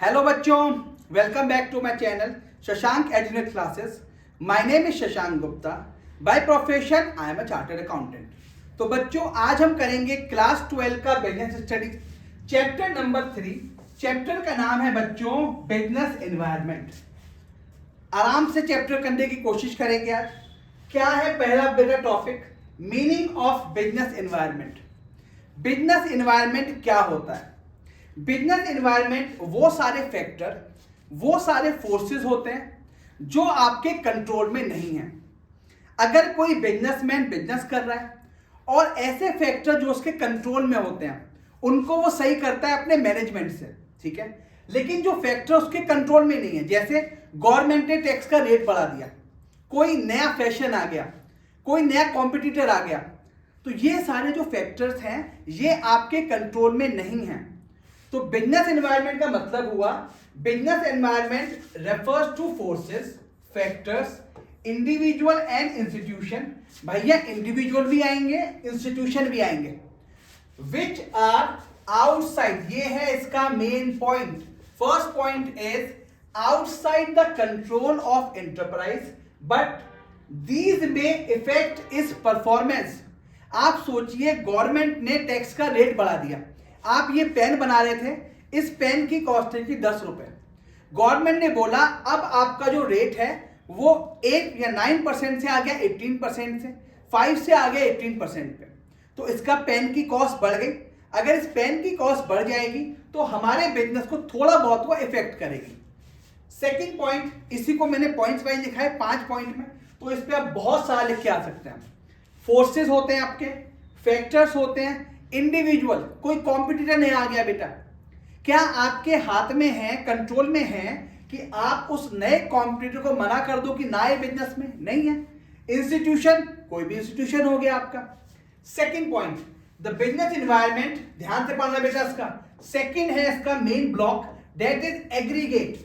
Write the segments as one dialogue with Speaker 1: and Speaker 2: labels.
Speaker 1: Hello बच्चों, welcome back to my channel Shashank educate classes. My name is Shashank Gupta. By profession I am a chartered accountant. तो बच्चों, आज हम करेंगे क्लास 12 का business studies chapter number 3। Chapter का नाम है बच्चों बिजनेस एनवायरनमेंट। आराम से चैप्टर करने की कोशिश करेंगे आज। क्या है पहला बेटा topic? Meaning of business environment. Business environment क्या होता है? बिजनेस एनवायरनमेंट वो सारे फैक्टर, वो सारे फोर्सेस होते हैं जो आपके कंट्रोल में नहीं है। अगर कोई बिजनेसमैन बिजनेस कर रहा है और ऐसे फैक्टर जो उसके कंट्रोल में होते हैं उनको वो सही करता है अपने मैनेजमेंट से, ठीक है। लेकिन जो फैक्टर उसके कंट्रोल में नहीं है, जैसे गवर्नमेंट ने टैक्स का रेट बढ़ा दिया, कोई नया फैशन आ गया, कोई नया कॉम्पिटिटर आ गया, तो ये सारे जो फैक्टर्स हैं ये आपके कंट्रोल में नहीं हैं। तो बिजनेस एनवायरनमेंट का मतलब हुआ, business environment refers two forces, factors, individual and institution. भैया इंडिविजुअल भी आएंगे, इंस्टीट्यूशन भी आएंगे, विच आर आउटसाइड। ये है इसका main point. First point is outside the control of enterprise but these में इफेक्ट इज परफॉर्मेंस। आप सोचिए, गवर्नमेंट ने टैक्स का रेट बढ़ा दिया। आप ये पेन बना रहे थे, इस पेन की कॉस्ट थी 10 रुपए। गवर्नमेंट ने बोला अब आपका जो रेट है वो 8 या 9% से आ गया 18% से, 5 से आ गया 18% पे। तो इसका पेन की कॉस्ट बढ़ गई। अगर इस पेन की कॉस्ट बढ़ जाएगी तो हमारे बिजनेस को थोड़ा बहुत वो इफेक्ट करेगी। सेकंड पॉइंट, इसी को मैंने पॉइंट्स वाइज लिखा है 5 पॉइंट में, तो इस पे आप बहुत सारा लिख के आ सकते हैं। फोर्सेस होते हैं आपके, फैक्टर्स होते हैं, इंडिविजुअल, कोई कॉम्पिटिटर नहीं आ गया बेटा, क्या आपके हाथ में है, कंट्रोल में है कि आप उस नए कॉम्पिटिटर को मना कर दो कि ना ये बिजनेस में? नहीं है। इंस्टीट्यूशन, कोई भी इंस्टीट्यूशन हो गया आपका। Second point, the business environment, ध्यान से पढ़ना बेटा इसका। सेकंड है इसका main block, that is aggregate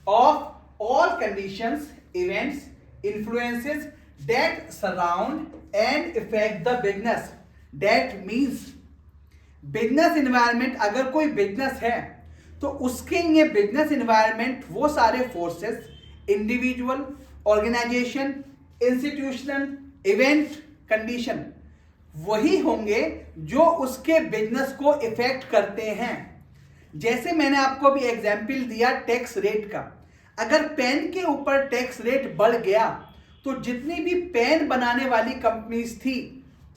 Speaker 1: of all conditions, events, influences that surround and effect the business. That means business environment, अगर कोई बिजनेस है तो उसके लिए बिजनेस एनवायरनमेंट वो सारे forces, individual, organisation, institutional, event, condition वही होंगे जो उसके बिजनेस को इफेक्ट करते हैं। जैसे मैंने आपको भी एग्जाम्पल दिया टैक्स रेट का। अगर पेन के ऊपर टैक्स रेट बढ़ गया तो जितनी भी पेन बनाने वाली कंपनीज थी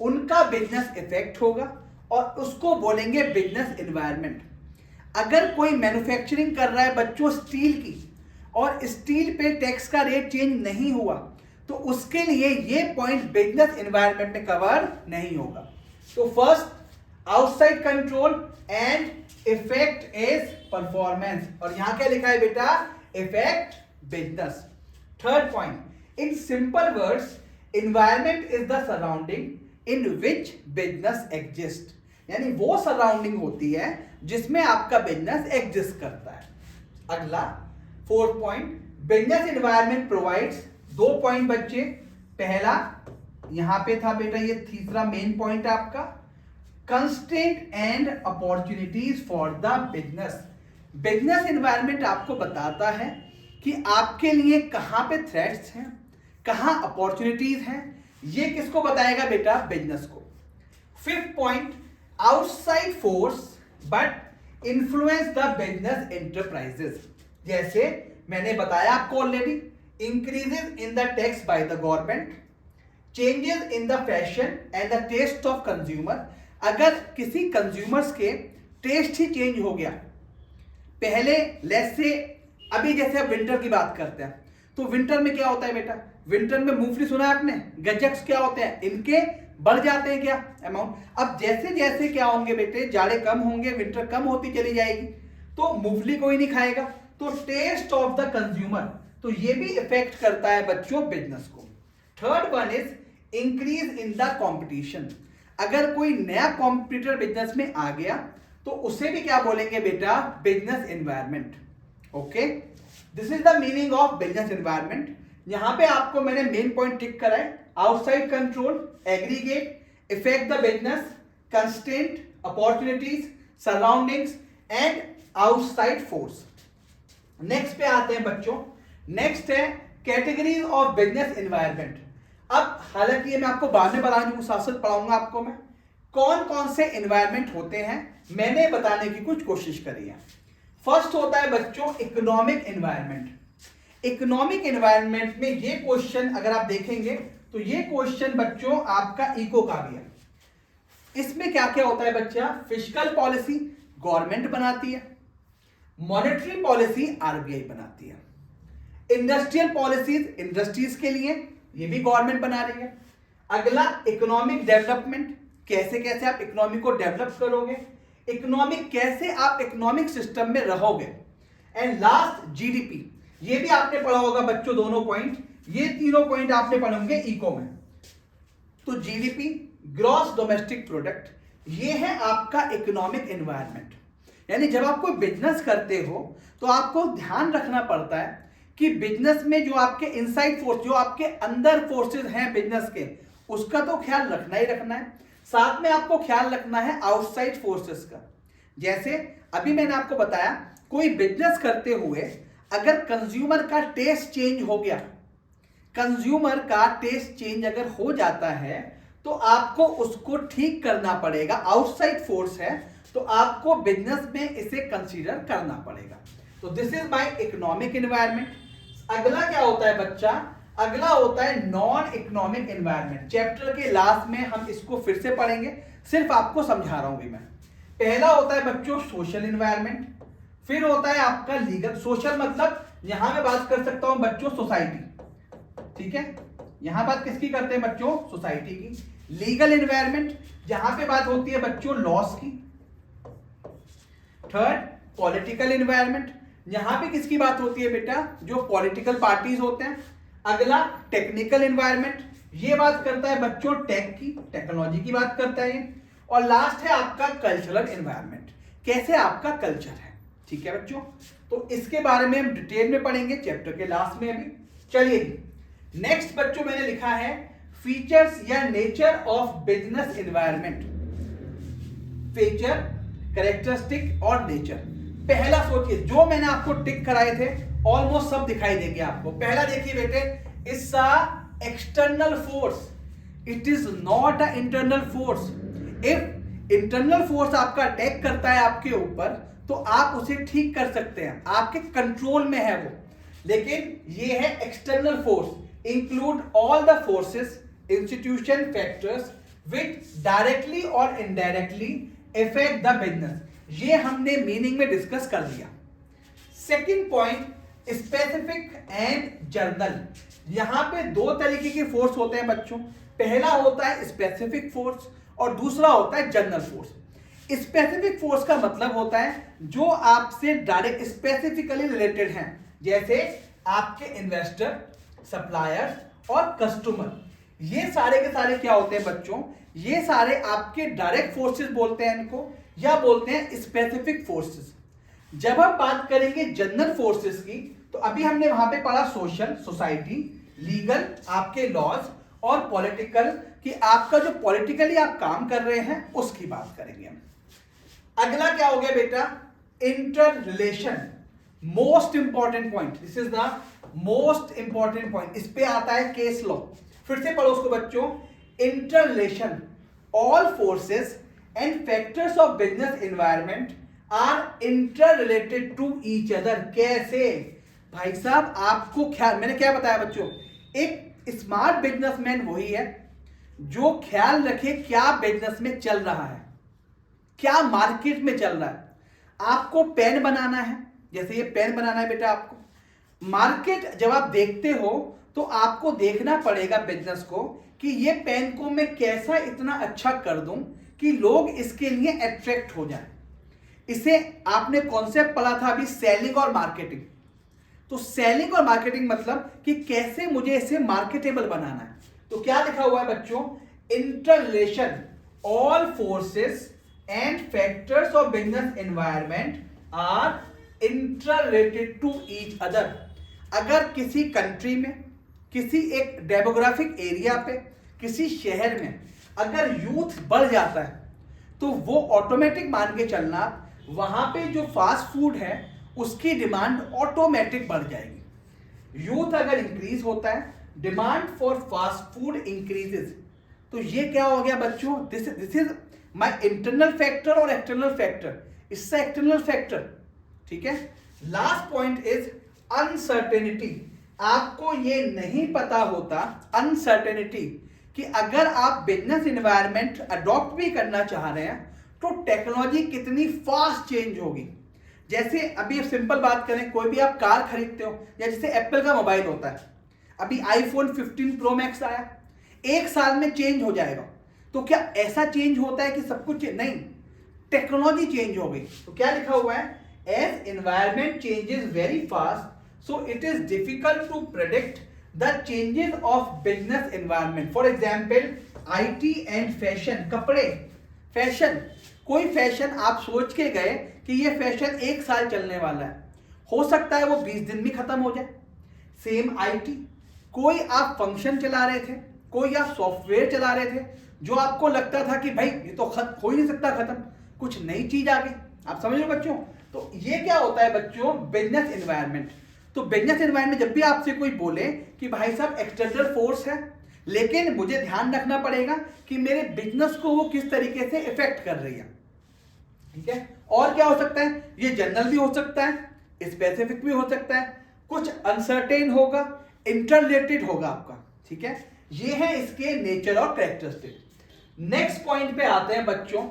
Speaker 1: उनका बिजनेस इफेक्ट होगा और उसको बोलेंगे बिजनेस एनवायरनमेंट। अगर कोई मैन्युफैक्चरिंग कर रहा है बच्चों स्टील की और स्टील पे टैक्स का रेट चेंज नहीं हुआ तो उसके लिए ये पॉइंट बिजनेस एनवायरनमेंट में कवर नहीं होगा। तो first outside control and effect is performance, और यहां क्या लिखा है बेटा? Effect business. Third point, in simple words environment is the surrounding in which business exist. यानी वो सराउंडिंग होती है जिसमें आपका बिजनेस एग्जिस्ट करता है। अगला fourth point, business environment provides. 2 point बच्चे, पहला यहां पे था बेटा, ये तीसरा मेन पॉइंट है आपका, constraint and opportunities for the business. Business environment आपको बताता है कि आपके लिए कहां पे थ्रेट्स हैं, कहां अपॉर्चुनिटीज हैं। ये किसको बताएगा बेटा? बिजनेस को। Fifth point, outside force but influence the business enterprises. जैसे मैंने बताया आपको already, increases in the tax by the government, changes in the fashion and the taste of consumer. अगर किसी कंज्यूमर्स के टेस्ट ही चेंज हो गया, पहले लेट्स से अभी जैसे अब विंटर की बात करते हैं तो विंटर में क्या होता है बेटा? विंटर में मूंगफली सुना है आपने, गजक्स क्या होते हैं, इनके बढ़ जाते हैं क्या अमाउंट। अब जैसे जैसे क्या होंगे बेटे, जाड़े कम होंगे, विंटर कम होती चली जाएगी, तो मूंगफली कोई नहीं खाएगा। तो टेस्ट ऑफ द कंज्यूमर, तो ये भी इफेक्ट करता है बच्चों बिजनेस को। Third one is increase in the competition. अगर कोई नया कॉम्पिटिटर बिजनेस में आ गया तो उसे भी क्या बोलेंगे बेटा? Business environment. Okay, this is the meaning of business environment. यहां पे आपको मैंने मेन पॉइंट टिक करा है, outside control, aggregate, effect the business, constraint, opportunities, surroundings and outside force. Next पे आते हैं बच्चों। नेक्स्ट है कैटेगरीज ऑफ बिजनेस एनवायरनमेंट। अब हालांकि ये मैं आपको बाद में बताने साथ साथ पढ़ाऊंगा आपको मैं कौन कौन से एनवायरनमेंट होते हैं, मैंने बताने की कुछ कोशिश करी है। फर्स्ट होता है बच्चों इकोनॉमिक एनवायरनमेंट। इकोनॉमिक एनवायरनमेंट में ये क्वेश्चन अगर आप देखेंगे तो ये क्वेश्चन बच्चों आपका इको का भी है। इसमें क्या क्या होता है बच्चा, फिस्कल पॉलिसी गवर्नमेंट बनाती है, मॉनेटरी पॉलिसी आरबीआई बनाती है, इंडस्ट्रियल पॉलिसीज इंडस्ट्रीज के लिए ये भी गवर्नमेंट बना रही है। अगला इकोनॉमिक डेवलपमेंट, कैसे कैसे आप इकोनॉमी को डेवलप करोगे, इकोनॉमिक कैसे आप इकोनॉमिक सिस्टम में रहोगे। एंड लास्ट जीडीपी, ये भी आपने पढ़ा होगा बच्चों दोनों पॉइंट, ये तीनों पॉइंट आपने पढ़े होंगे इको में। तो जीडीपी ग्रॉस डोमेस्टिक प्रोडक्ट, ये है आपका इकोनॉमिक एनवायरनमेंट। यानी जब आप कोई बिजनेस करते हो तो आपको ध्यान रखना पड़ता है कि बिजनेस में जो आपके इनसाइड फोर्स, जो आपके अंदर फोर्सेस हैं बिजनेस के, उसका तो ख्याल रखना ही रखना है, साथ में आपको ख्याल रखना है आउटसाइड फोर्सेस का। जैसे अभी मैंने आपको बताया कोई बिजनेस करते हुए अगर कंज्यूमर का टेस्ट चेंज हो गया, कंज्यूमर का टेस्ट चेंज अगर हो जाता है तो आपको उसको ठीक करना पड़ेगा, आउटसाइड फोर्स है तो आपको बिजनेस में इसे कंसीडर करना पड़ेगा। तो this is my economic environment. अगला क्या होता है बच्चा, अगला होता है नॉन इकोनॉमिक एनवायरनमेंट। चैप्टर के लास्ट में हम इसको फिर से पढ़ेंगे, सिर्फ आपको समझा रहा हूं मैं। पहला होता है बच्चों सोशल एनवायरनमेंट, फिर होता है आपका लीगल। सोशल मतलब यहां मैं बात कर सकता हूं बच्चों सोसाइटी, ठीक है, यहां बात किसकी करते हैं बच्चों, सोसाइटी की। लीगल एनवायरनमेंट जहां पे बात होती है बच्चों लॉस की। थर्ड पॉलिटिकल एनवायरनमेंट, यहां पे किसकी बात होती है बेटा, जो पॉलिटिकल पार्टीज होते हैं। अगला टेक्निकल एनवायरनमेंट, ये बात करता है बच्चों टेक की, टेक्नोलॉजी की बात करता है ये। और लास्ट है आपका कल्चरल एनवायरनमेंट, कैसे आपका कल्चर है, ठीक है बच्चों। तो इसके बारे में हम डिटेल में पढ़ेंगे चैप्टर के लास्ट में अभी। चलिए नेक्स्ट बच्चों मैंने लिखा है फीचर्स या nature of business environment. Feature, characteristic और नेचर। पहला सोचिए, जो मैंने आपको टिक कराए थे ऑलमोस्ट सब दिखाई देंगे आपको। पहला देखिए बेटे, it's a external force, it is not a internal force. If internal force आपका अटैक करता है आपके ऊपर तो आप उसे ठीक कर सकते हैं, आपके कंट्रोल में है वो। लेकिन ये है external force, include all the forces, institution, factors which directly और इनडायरेक्टली इफेक्ट द बिजनेस। ये हमने मीनिंग में डिस्कस कर लिया। Second point, specific and journal. यहां पे दो तरीके के फोर्स होते हैं बच्चों, पहला होता है स्पेसिफिक फोर्स और दूसरा होता है जनरल फोर्स। स्पेसिफिक फोर्स का मतलब होता है जो आपसे डायरेक्ट स्पेसिफिकली रिलेटेड हैं, जैसे आपके इन्वेस्टर, सप्लायर्स और कस्टमर। ये सारे के सारे क्या होते हैं बच्चों, ये सारे आपके डायरेक्ट फोर्सेस बोलते हैं इनको, या बोलते हैं स्पेसिफिक फोर्सेस। जब हम बात करेंगे जनरल फोर्सेस की तो अभी हमने वहां पे पढ़ा सोशल, सोसाइटी, लीगल आपके लॉज, और पॉलिटिकल कि आपका जो पॉलिटिकली आप काम कर रहे हैं उसकी बात करेंगे हम। अगला क्या हो गया बेटा, inter relation, most important point, this is the most important point. इस पे आता है केस लॉ, फिर से पढ़ो उसको बच्चों। Interrelation, all forces and factors of business environment are interrelated to each other. कैसे भाई साहब, आपको ख्याल, मैंने क्या बताया बच्चों, एक स्मार्ट बिजनेसमैन वही है जो ख्याल रखे क्या बिजनेस में चल रहा है, क्या मार्केट में चल रहा है। आपको पेन बनाना है, जैसे ये पेन बनाना है बेटा आपको, मार्केट जब आप देखते हो तो आपको देखना पड़ेगा बिजनेस को कि ये पेन को मैं कैसा इतना अच्छा कर दूं कि लोग इसके लिए अट्रैक्ट हो जाएं। इसे आपने कॉन्सेप्ट पढ़ा था अभी, सेलिंग और मार्केटिंग। तो सेलिंग और मार्केटिंग मतलब कि कैसे मुझे इसे मार्केटेबल बनाना है। तो क्या लिखा हुआ है बच्चों, interrelation, all forces and factors of business environment are interrelated to each other. अगर किसी कंट्री में, किसी एक डेमोग्राफिक एरिया पे, किसी शहर में अगर यूथ बढ़ जाता है तो वो ऑटोमेटिक मान के चलना वहां पे जो फास्ट फूड है उसकी डिमांड ऑटोमेटिक बढ़ जाएगी। यूथ अगर इंक्रीज होता है, demand for fast food increases. तो ये क्या हो गया बच्चों, this is my internal factor और एक्सटर्नल फैक्टर। इससे एक्सटर्नल फैक्टर, ठीक है। Last point is uncertainty. आपको ये नहीं पता होता, अनसर्टेनिटी, कि अगर आप बिजनेस एनवायरनमेंट अडॉप्ट भी करना चाह रहे हैं तो टेक्नोलॉजी कितनी फास्ट चेंज होगी। जैसे अभी सिंपल बात करें, कोई भी आप कार खरीदते हो, या जैसे एप्पल का मोबाइल होता है, अभी आईफोन 15 प्रो मैक्स आया, 1 साल में चेंज हो जाएगा। तो क्या ऐसा चेंज होता है कि सब कुछ नहीं, टेक्नोलॉजी चेंज हो गई। तो क्या लिखा हुआ है, as environment changes very fast so it is difficult to predict the changes of business environment. For example IT and fashion, कपड़े, फैशन, कोई फैशन आप सोच के गए कि ये फैशन 1 साल चलने वाला है, हो सकता है वो 20 दिन में खत्म हो जाए। सेम IT, कोई आप फंक्शन चला रहे थे, कोई आप सॉफ्टवेयर चला रहे थे, जो आपको लगता था कि भाई ये तो हो ही नहीं सकता खत्म, कुछ नई चीज आ गई। आप समझ लो बच्चों। तो ये क्या होता है बच्चों, बिजनेस एनवायरनमेंट। तो बिजनेस एनवायरनमेंट जब भी आपसे कोई बोले कि भाई साहब एक्सटर्नल फोर्स है, लेकिन मुझे ध्यान रखना पड़ेगा कि मेरे बिजनेस को वो किस तरीके से इफेक्ट कर रही है, ठीक है। और क्या हो सकता है, ये जनरल भी हो सकता है, स्पेसिफिक भी हो सकता है, कुछ अनसर्टेन होगा, इंटररिलेटेड होगा आपका, ठीक है। ये है इसके नेचर और कैरेक्टरिस्टिक। नेक्स्ट पॉइंट पे आते हैं बच्चों,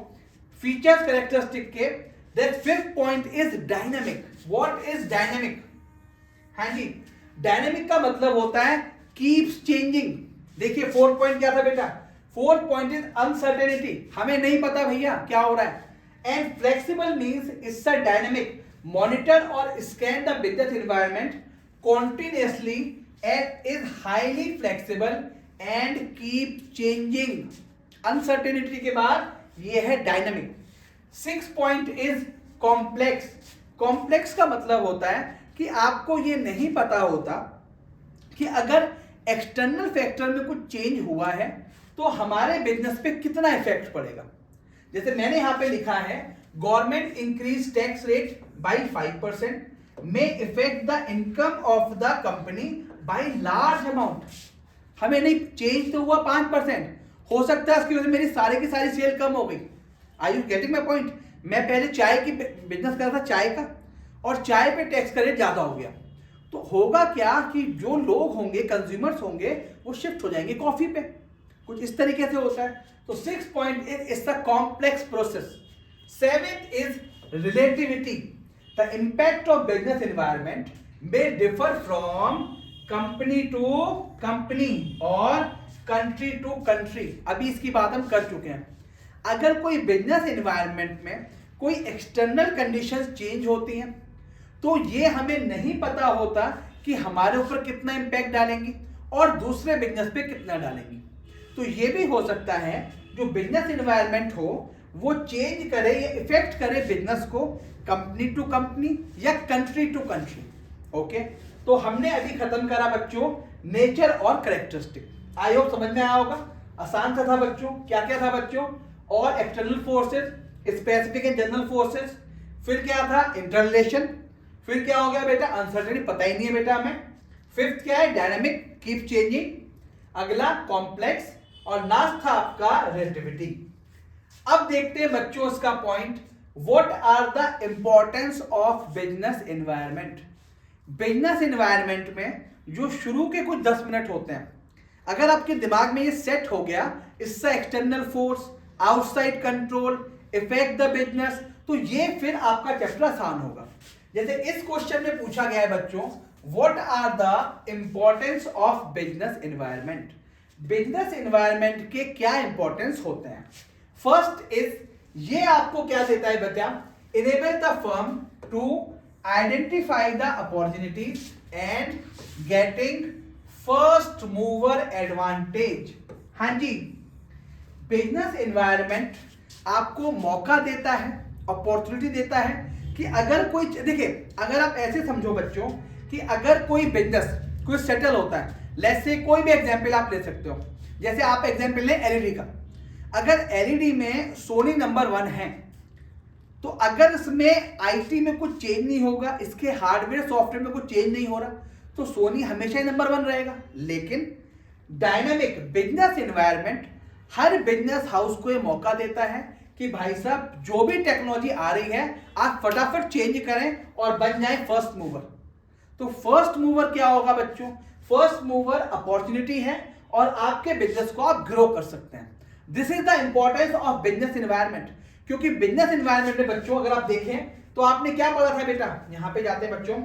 Speaker 1: फीचर्स कैरेक्टरिस्टिक के। That fifth point is dynamic. What is dynamic? हाँ जी, डायनामिक का मतलब होता है कीप्स चेंजिंग। देखिए 4 पॉइंट क्या था बेटा, 4 पॉइंट इज अनसर्टेनिटी, हमें नहीं पता भैया क्या हो रहा है। And flexible means it's a dynamic, monitor और scan the business environment continuously and is highly flexible and keep changing। Uncertainty के बाद ये है dynamic. 6 point is complex. Complex का मतलब होता है कि आपको ये नहीं पता होता कि अगर एक्सटर्नल फैक्टर में कुछ चेंज हुआ है तो हमारे बिजनेस पे कितना इफेक्ट पड़ेगा। जैसे मैंने यहां पे लिखा है, government increase tax rate by 5% may affect the income of the company by large amount। हमें नहीं, चेंज तो हुआ 5%, हो सकता है उसकी वजह से मेरी सारी की सारी सेल कम हो गई। Are you getting my point? मैं पहले चाय की बिजनेस कर रहा था, चाय का, और चाय पे टैक्स का रेट ज्यादा हो गया, तो होगा क्या कि जो लोग होंगे, कंज्यूमर्स होंगे, वो शिफ्ट हो जाएंगे कॉफी पे, कुछ इस तरीके से होता है। तो 6 point is a complex process. 7th is relativity. The impact of business environment may differ from company to company और country to country। अभी इसकी बात हम कर चुके हैं। अगर कोई बिजनेस एनवायरनमेंट में कोई एक्सटर्नल कंडीशंस चेंज होती हैं तो ये हमें नहीं पता होता कि हमारे ऊपर कितना इम्पैक्ट डालेंगी और दूसरे बिजनेस पे कितना डालेंगी। तो ये भी हो सकता है जो बिजनेस एनवायरनमेंट हो वो चेंज करे या इफेक्ट करे बिजनेस को, कंपनी टू कंपनी या कंट्री टू कंट्री। ओके, तो हमने अभी खत्म करा बच्चों नेचर और कैरेक्टरिस्टिक। आई होप समझ में आया होगा, आसान सा था बच्चों। क्या क्या था बच्चों? और external forces, specific and general forces, फिर क्या था इंटररिलेशन, फिर क्या हो गया बेटा अनसर्टेनिटी, पता ही नहीं है बेटा हमें। फिफ्थ क्या है डायनामिक, कीप चेंजिंग। अगला कॉम्प्लेक्स, और लास्ट था आपका रिलेटिविटी। अब देखते हैं बच्चों इसका point, what are the importance of business environment. Business environment में जो शुरू के कुछ 10 मिनट होते हैं, अगर आपके दिमाग में ये सेट हो गया, इससे external force, outside control, effect the business, तो ये फिर आपका चैप्टर आसान होगा। जैसे इस क्वेश्चन में पूछा गया है बच्चों, what are the importance of business environment. Business environment के क्या इंपॉर्टेंस होते हैं? फर्स्ट इज, ये आपको क्या देता है बच्चा, enable the firm to identify the opportunities and getting first mover advantage. हाँ जी, बिजनेस एनवायरनमेंट आपको मौका देता है, अपॉर्चुनिटी देता है कि अगर कोई, देखिए अगर आप ऐसे समझो बच्चों कि अगर कोई बिजनेस कोई सेटल होता है, लेट्स से कोई भी एग्जांपल आप ले सकते हो, जैसे आप एग्जांपल लें एलईडी का। अगर एलईडी में सोनी नंबर 1 है तो अगर इसमें आईटी में कुछ चेंज नहीं होगा, इसके हार्डवेयर सॉफ्टवेयर में कुछ चेंज नहीं हो रहा, तो सोनी हमेशा ही नंबर 1 रहेगा। लेकिन डायनामिक बिजनेस एनवायरनमेंट हर बिजनेस हाउस को ये मौका देता है कि भाई साहब जो भी टेक्नोलॉजी आ रही है आप फटाफट चेंज करें और बन जाए फर्स्ट मूवर। तो फर्स्ट मूवर क्या होगा बच्चों? फर्स्ट मूवर अपॉर्चुनिटी है और आपके बिजनेस को आप ग्रो कर सकते हैं। This is the importance of business environment. क्योंकि बिजनेस एनवायरनमेंट में बच्चों अगर आप देखें तो आपने क्या पढ़ा था बेटा, यहां पे जाते हैं बच्चों,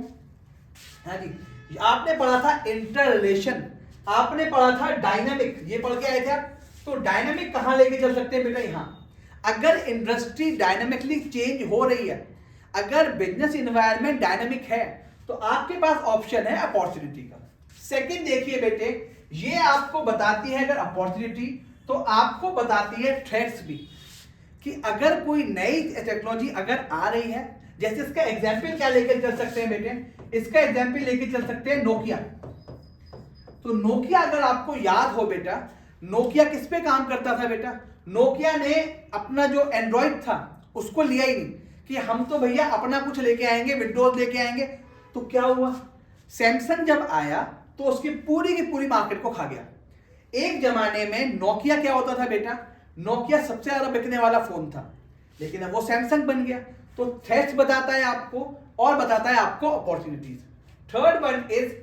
Speaker 1: हाँ जी, आपने पढ़ा था इंटर रिलेशन, आपने पढ़ा था डायनामिक, ये पढ़ के आए थे आप। तो डायनामिक कहां लेके चल सकते हैं बेटा? यहां। अगर इंडस्ट्री डायनामिकली चेंज हो रही है, अगर बिजनेस एनवायरनमेंट डायनामिक है, तो आपके पास ऑप्शन है अपॉर्चुनिटी का। सेकंड देखिए बेटे, ये आपको बताती है अगर अपॉर्चुनिटी, तो आपको बताती है थ्रेट्स भी, कि अगर कोई नई टेक्नोलॉजी अगर आ रही है, जैसे इसका एग्जाम्पल क्या लेकर चल सकते हैं बेटे? इसका एग्जाम्पल लेकर चल सकते हैं नोकिया। तो नोकिया अगर आपको याद हो बेटा, नोकिया किस पे काम करता था बेटा? नोकिया ने अपना जो एंड्रॉइड था उसको लिया ही नहीं कि हम तो भैया अपना कुछ लेके आएंगे, विंडोज लेके आएंगे। तो क्या हुआ, सैमसंग जब आया तो उसकी की पूरी मार्केट को खा गया। एक जमाने में नोकिया क्या होता था बेटा? नोकिया सबसे ज्यादा बिकने वाला फोन था, लेकिन अब वो सैमसंग बन गया। तो थ्रेट्स बताता है आपको और बताता है आपको अपॉर्चुनिटीज। थर्ड वन इज,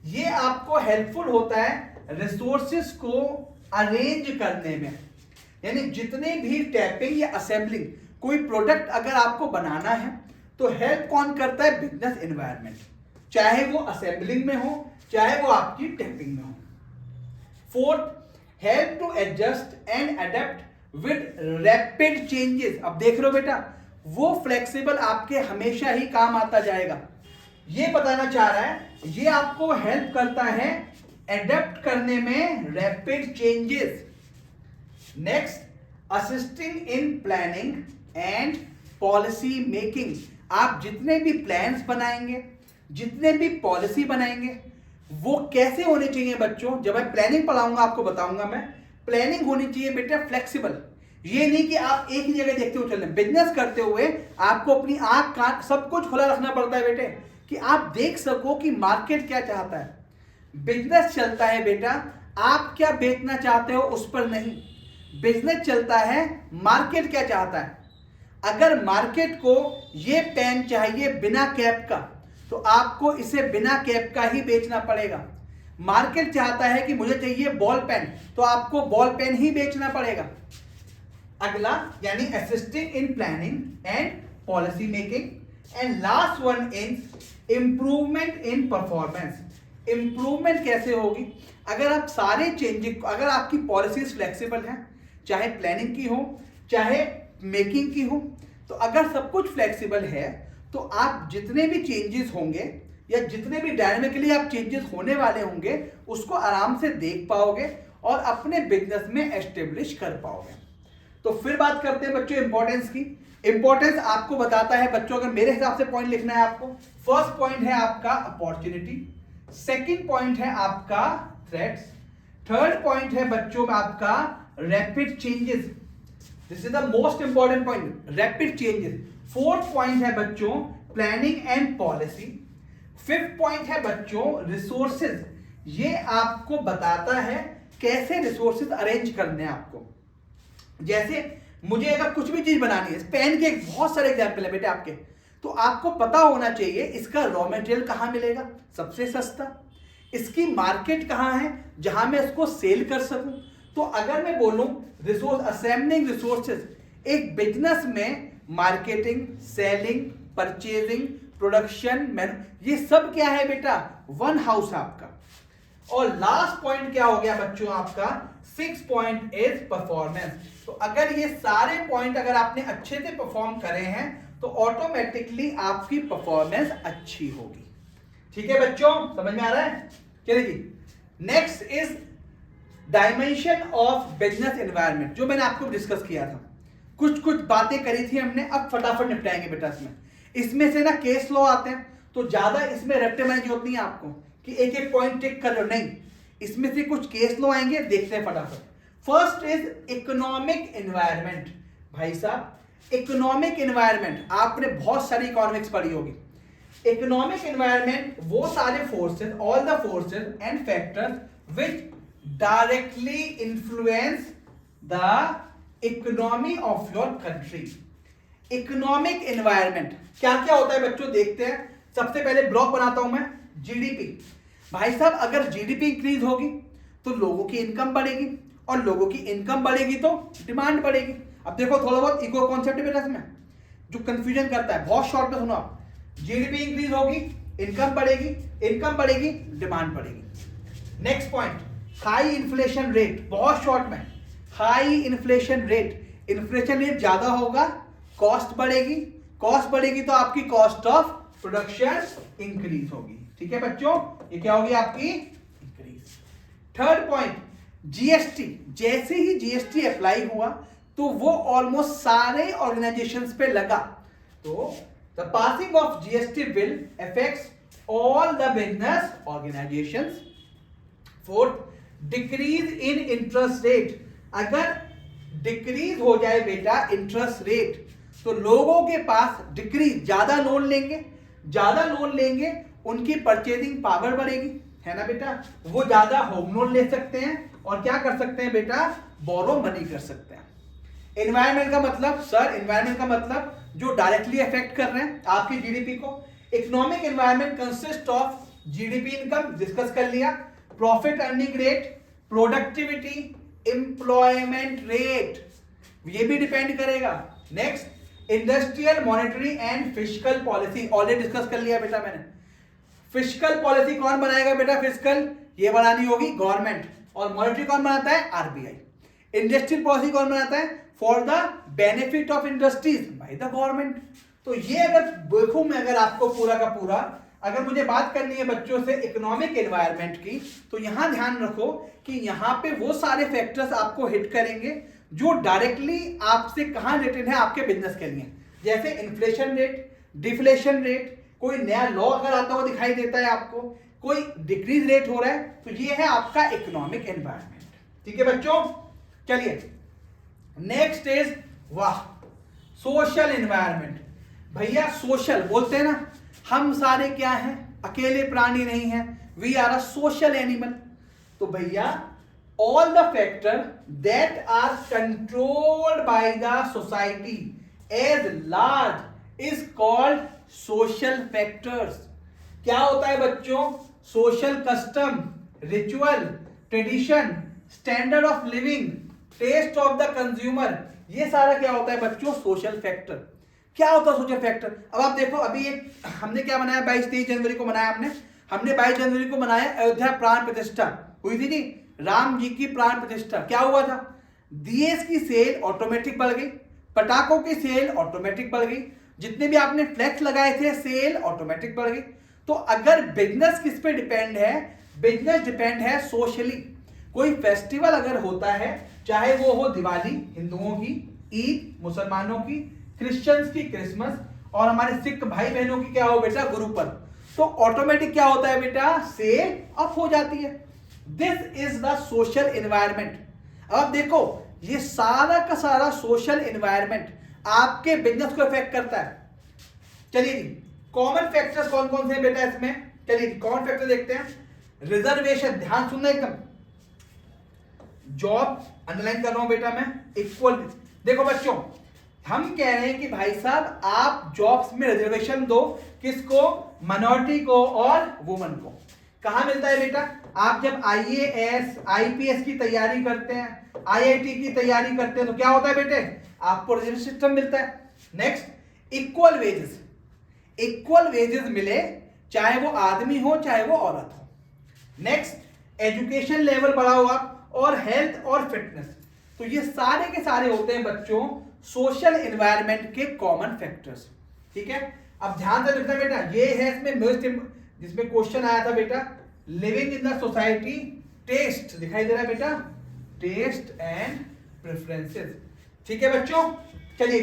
Speaker 1: ये आपको हेल्पफुल होता है रिसोर्सेस को अरेंज करने में। यानी जितने भी टैपिंग या असेंबलिंग कोई प्रोडक्ट अगर आपको बनाना है, तो हेल्प कौन करता है? बिजनेस एनवायरनमेंट, चाहे वो असेंबलिंग में हो चाहे वो आपकी टैपिंग में हो। Fourth, help to adjust and adapt with rapid changes. अब देख लो बेटा, वो फ्लेक्सिबल आपके हमेशा ही काम आता जाएगा। ये बताना चाह रहा है, ये आपको हेल्प करता है एडेप्ट करने में rapid changes. Next, assisting in planning and policy making. आप जितने भी प्लान्स बनाएंगे, जितने भी पॉलिसी बनाएंगे, वो कैसे होने चाहिए बच्चों? जब मैं प्लानिंग पढ़ाऊंगा आपको बताऊंगा मैं, प्लानिंग होनी चाहिए बेटा फ्लेक्सिबल। ये नहीं कि आप एक ही जगह देखते हुए चल रहे हैं। बिजनेस करते हुए आपको अपनी आंख कान सब कुछ खुला रखना पड़ता है बेटे, कि आप देख सको कि मार्केट क्या चाहता है। बिजनेस चलता है बेटा, आप क्या बेचना चाहते हो उस पर नहीं, बिजनेस चलता है मार्केट क्या चाहता है। अगर मार्केट को ये पेन चाहिए बिना कैप का, तो आपको इसे बिना कैप का ही बेचना पड़ेगा। मार्केट चाहता है कि मुझे चाहिए बॉल पेन, तो आपको बॉल पेन ही बेचना पड़ेगा। अगला यानी assisting in planning and policy making. And last one is improvement in performance. Improvement कैसे होगी? अगर आप सारे चेंजेस, अगर आपकी पॉलिसीज फ्लेक्सिबल हैं, चाहे प्लानिंग की हो चाहे मेकिंग की हो, तो अगर सब कुछ फ्लेक्सिबल है, तो आप जितने भी चेंजेस होंगे या जितने भी डायनामिकली आप चेंजेस होने वाले होंगे, उसको आराम से देख पाओगे और अपने बिजनेस में एस्टेब्लिश कर पाओगे। तो फिर बात करते हैं बच्चों इंपॉर्टेंस की। इंपॉर्टेंस आपको बताता है बच्चों, अगर मेरे हिसाब से पॉइंट लिखना है आपको, फर्स्ट पॉइंट है आपका अपॉर्चुनिटी, सेकंड पॉइंट है आपका थ्रेट्स, थर्ड पॉइंट है बच्चों आपका rapid changes, this is the most important point, rapid changes. Fourth point है बच्चों planning and policy. Fifth point है बच्चों रिसोर्सेज, ये आपको बताता है कैसे रिसोर्सेज अरेंज करने हैं आपको। जैसे मुझे अगर कुछ भी चीज बनानी है, पेन के बहुत सारे एग्जाम्पल है बेटे आपके, तो आपको पता होना चाहिए इसका रॉ मटेरियल कहां मिलेगा सबसे सस्ता, इसकी मार्केट कहां है जहां मैं इसको सेल कर सकूं। तो अगर मैं बोलूं रिसोर्स असेंबलिंग रिसोर्सेज, एक बिजनेस में मार्केटिंग, सेलिंग, परचेजिंग, प्रोडक्शन, ये सब क्या है बेटा? वन हाउस आपका। और लास्ट पॉइंट क्या हो गया बच्चों आपका? Six point is performance. तो अगर ये सारे पॉइंट अगर आपने अच्छे से परफॉर्म करे हैं, तो ऑटोमेटिकली आपकी परफॉर्मेंस अच्छी होगी। ठीक है बच्चों, समझ में आ रहा है? चलिए जी, next is dimension of business environment, जो मैंने आपको डिस्कस किया था। कुछ बातें करी थी हमने, अब फटाफट निपटाएंगे बेटा इसमें से ना केस लॉ आते हैं, तो ज्यादा इसमें रट्टे मारने की जरूरत नहीं है आपको कि एक एक पॉइंट टिक कर लो, नहीं, इसमें से कुछ केस लॉ आएंगे, देखते हैं फटाफट। First is economic environment. भाई साहब, इकोनॉमिक एनवायरनमेंट, आपने बहुत सारी इकोनॉमिक्स पढ़ी होगी। इकोनॉमिक एनवायरनमेंट वो सारे forces, all the forces and factors which directly influence the economy of your country. Economic environment क्या क्या होता है बच्चों, देखते हैं। सबसे पहले ब्लॉक बनाता हूं मैं, जीडीपी। भाई साहब अगर जीडीपी इंक्रीज होगी तो लोगों की इनकम बढ़ेगी, और लोगों की इनकम बढ़ेगी तो डिमांड बढ़ेगी। अब देखो थोड़ा बहुत इको कॉन्सेप्ट है इसमें जो कंफ्यूजन करता है, बहुत शॉर्ट में सुनो आप। जीडीपी इंक्रीज होगी, इनकम बढ़ेगी, इनकम बढ़ेगी, डिमांड बढ़ेगी। Next point, high inflation rate, बहुत शॉर्ट में। High inflation rate, inflation rate ज्यादा होगा, कॉस्ट बढ़ेगी, कॉस्ट बढ़ेगी तो आपकी कॉस्ट ऑफ प्रोडक्शन इंक्रीज होगी। ठीक है बच्चों, ये क्या होगी आपकी इंक्रीज। थर्ड पॉइंट, जीएसटी, जैसे ही जीएसटी अप्लाई हुआ तो वो ऑलमोस्ट सारे ऑर्गेनाइजेशंस पे लगा, तो the passing of GST bill affects all the business organisations. Fourth, decrease in interest rate, अगर डिक्रीज हो जाए बेटा इंटरेस्ट रेट तो लोगों के पास डिक्रीज, ज्यादा लोन लेंगे, ज्यादा लोन लेंगे उनकी परचेजिंग पावर बढ़ेगी, है ना बेटा, वो ज्यादा होम लोन ले सकते हैं और क्या कर सकते हैं बेटा, बोरो मनी कर सकते हैं। एनवायरमेंट का मतलब सर, एनवायरमेंट का मतलब जो डायरेक्टली अफेक्ट कर रहे हैं आपकी जीडीपी को। Economic environment consist of GDP, income discuss कर लिया, profit earning rate, productivity, employment rate, ये भी डिपेंड करेगा। Next, industrial, monetary and fiscal policy, already discuss कर लिया बेटा मैंने। फिस्कल पॉलिसी कौन बनाएगा बेटा, फिस्कल ये बनानी होगी गवर्नमेंट, और मॉनेटरी कौन बनाता है, आरबीआई। इंडस्ट्रियल पॉलिसी कौन बनाता है, for the benefit of industries, bye the government. तो ये अगर देखूं मैं, अगर आपको पूरा का पूरा, अगर मुझे बात करनी है बच्चों से इकोनॉमिक एनवायरनमेंट की, तो यहां ध्यान रखो कि यहां पे वो सारे फैक्टर्स आपको हिट करेंगे जो डायरेक्टली आपसे कहां रिलेटेड है, आपके बिजनेस के लिए। जैसे इन्फ्लेशन रेट, डिफ्लेशन रेट, कोई नया लॉ अगर आता हुआ दिखाई देता है आपको, कोई डिक्रीज रेट हो रहा है, तो ये है आपका इकोनॉमिक एनवायरनमेंट। ठीक है बच्चों, चलिए नेक्स्ट इज वाह, सोशल एनवायरनमेंट। भैया सोशल बोलते हैं ना, हम सारे क्या हैं, अकेले प्राणी नहीं हैं, we are a social animal. तो भैया all the factors that are controlled by the society as large is called social factors। क्या होता है बच्चों, social custom, ritual, tradition, standard of living, taste of the consumer, ये सारा क्या होता है बच्चों, सोशल फैक्टर। क्या होता है सोशल फैक्टर, अब आप देखो, अभी एक हमने क्या बनाया, 22-23 जनवरी को बनाया हमने 22 जनवरी को बनाया अयोध्या प्राण प्रतिष्ठा हुई थी जी, राम जी की प्राण प्रतिष्ठा। क्या हुआ था, दिए की सेल ऑटोमेटिक बढ़ गई, पटाखों की सेल ऑटोमेटिक बढ़ गई, जितने भी आपने फ्लैक्स लगाए थे सेल ऑटोमेटिक बढ़ गई। तो अगर बिजनेस किस पे डिपेंड है, बिजनेस डिपेंड है सोशली। कोई फेस्टिवल अगर होता है, चाहे वो हो दिवाली हिंदुओं की, ईद मुसलमानों की, क्रिश्चियंस की क्रिसमस, और हमारे सिख भाई बहनों की क्या हो बेटा, गुरुपर्व, तो ऑटोमेटिक क्या होता है बेटा, सेल अप हो जाती है। This is the social environment. अब देखो ये सारा का सारा सोशल एनवायरनमेंट आपके बिजनेस को इफेक्ट करता है। चलिए जी, कॉमन फैक्टर्स कौन कौन से हैं बेटा इसमें, चलिए कॉमन फैक्टर देखते हैं। रिजर्वेशन, ध्यान सुनना एकदम, जॉब अंडरलाइन कर रहा हूं बेटा मैं, इक्वल। देखो बच्चों, हम कह रहे हैं कि भाई साहब आप जॉब्स में रिजर्वेशन दो, किसको, माइनॉरिटी को और वुमन को। कहां मिलता है बेटा, आप जब आईएएस आईपीएस की तैयारी करते हैं, आईआईटी की तैयारी करते हैं, तो क्या होता है बेटे, आपको रिजर्वेशन सिस्टम मिलता है। Next, equal wages, equal wages मिले, चाहे वो आदमी हो चाहे वो औरत हो। नेक्स्ट, एजुकेशन लेवल बढ़ा हुआ, और हेल्थ और फिटनेस। तो ये सारे के सारे होते हैं बच्चों सोशल एनवायरनमेंट के कॉमन फैक्टर्स। ठीक है, अब ध्यान से देखना बेटा, ये है इसमें मोस्ट, जिसमें क्वेश्चन आया था बेटा, living in the society, taste दिखाई दे रहा है बेटा, टेस्ट एंड प्रेफरेंसेस। ठीक है बच्चों, चलिए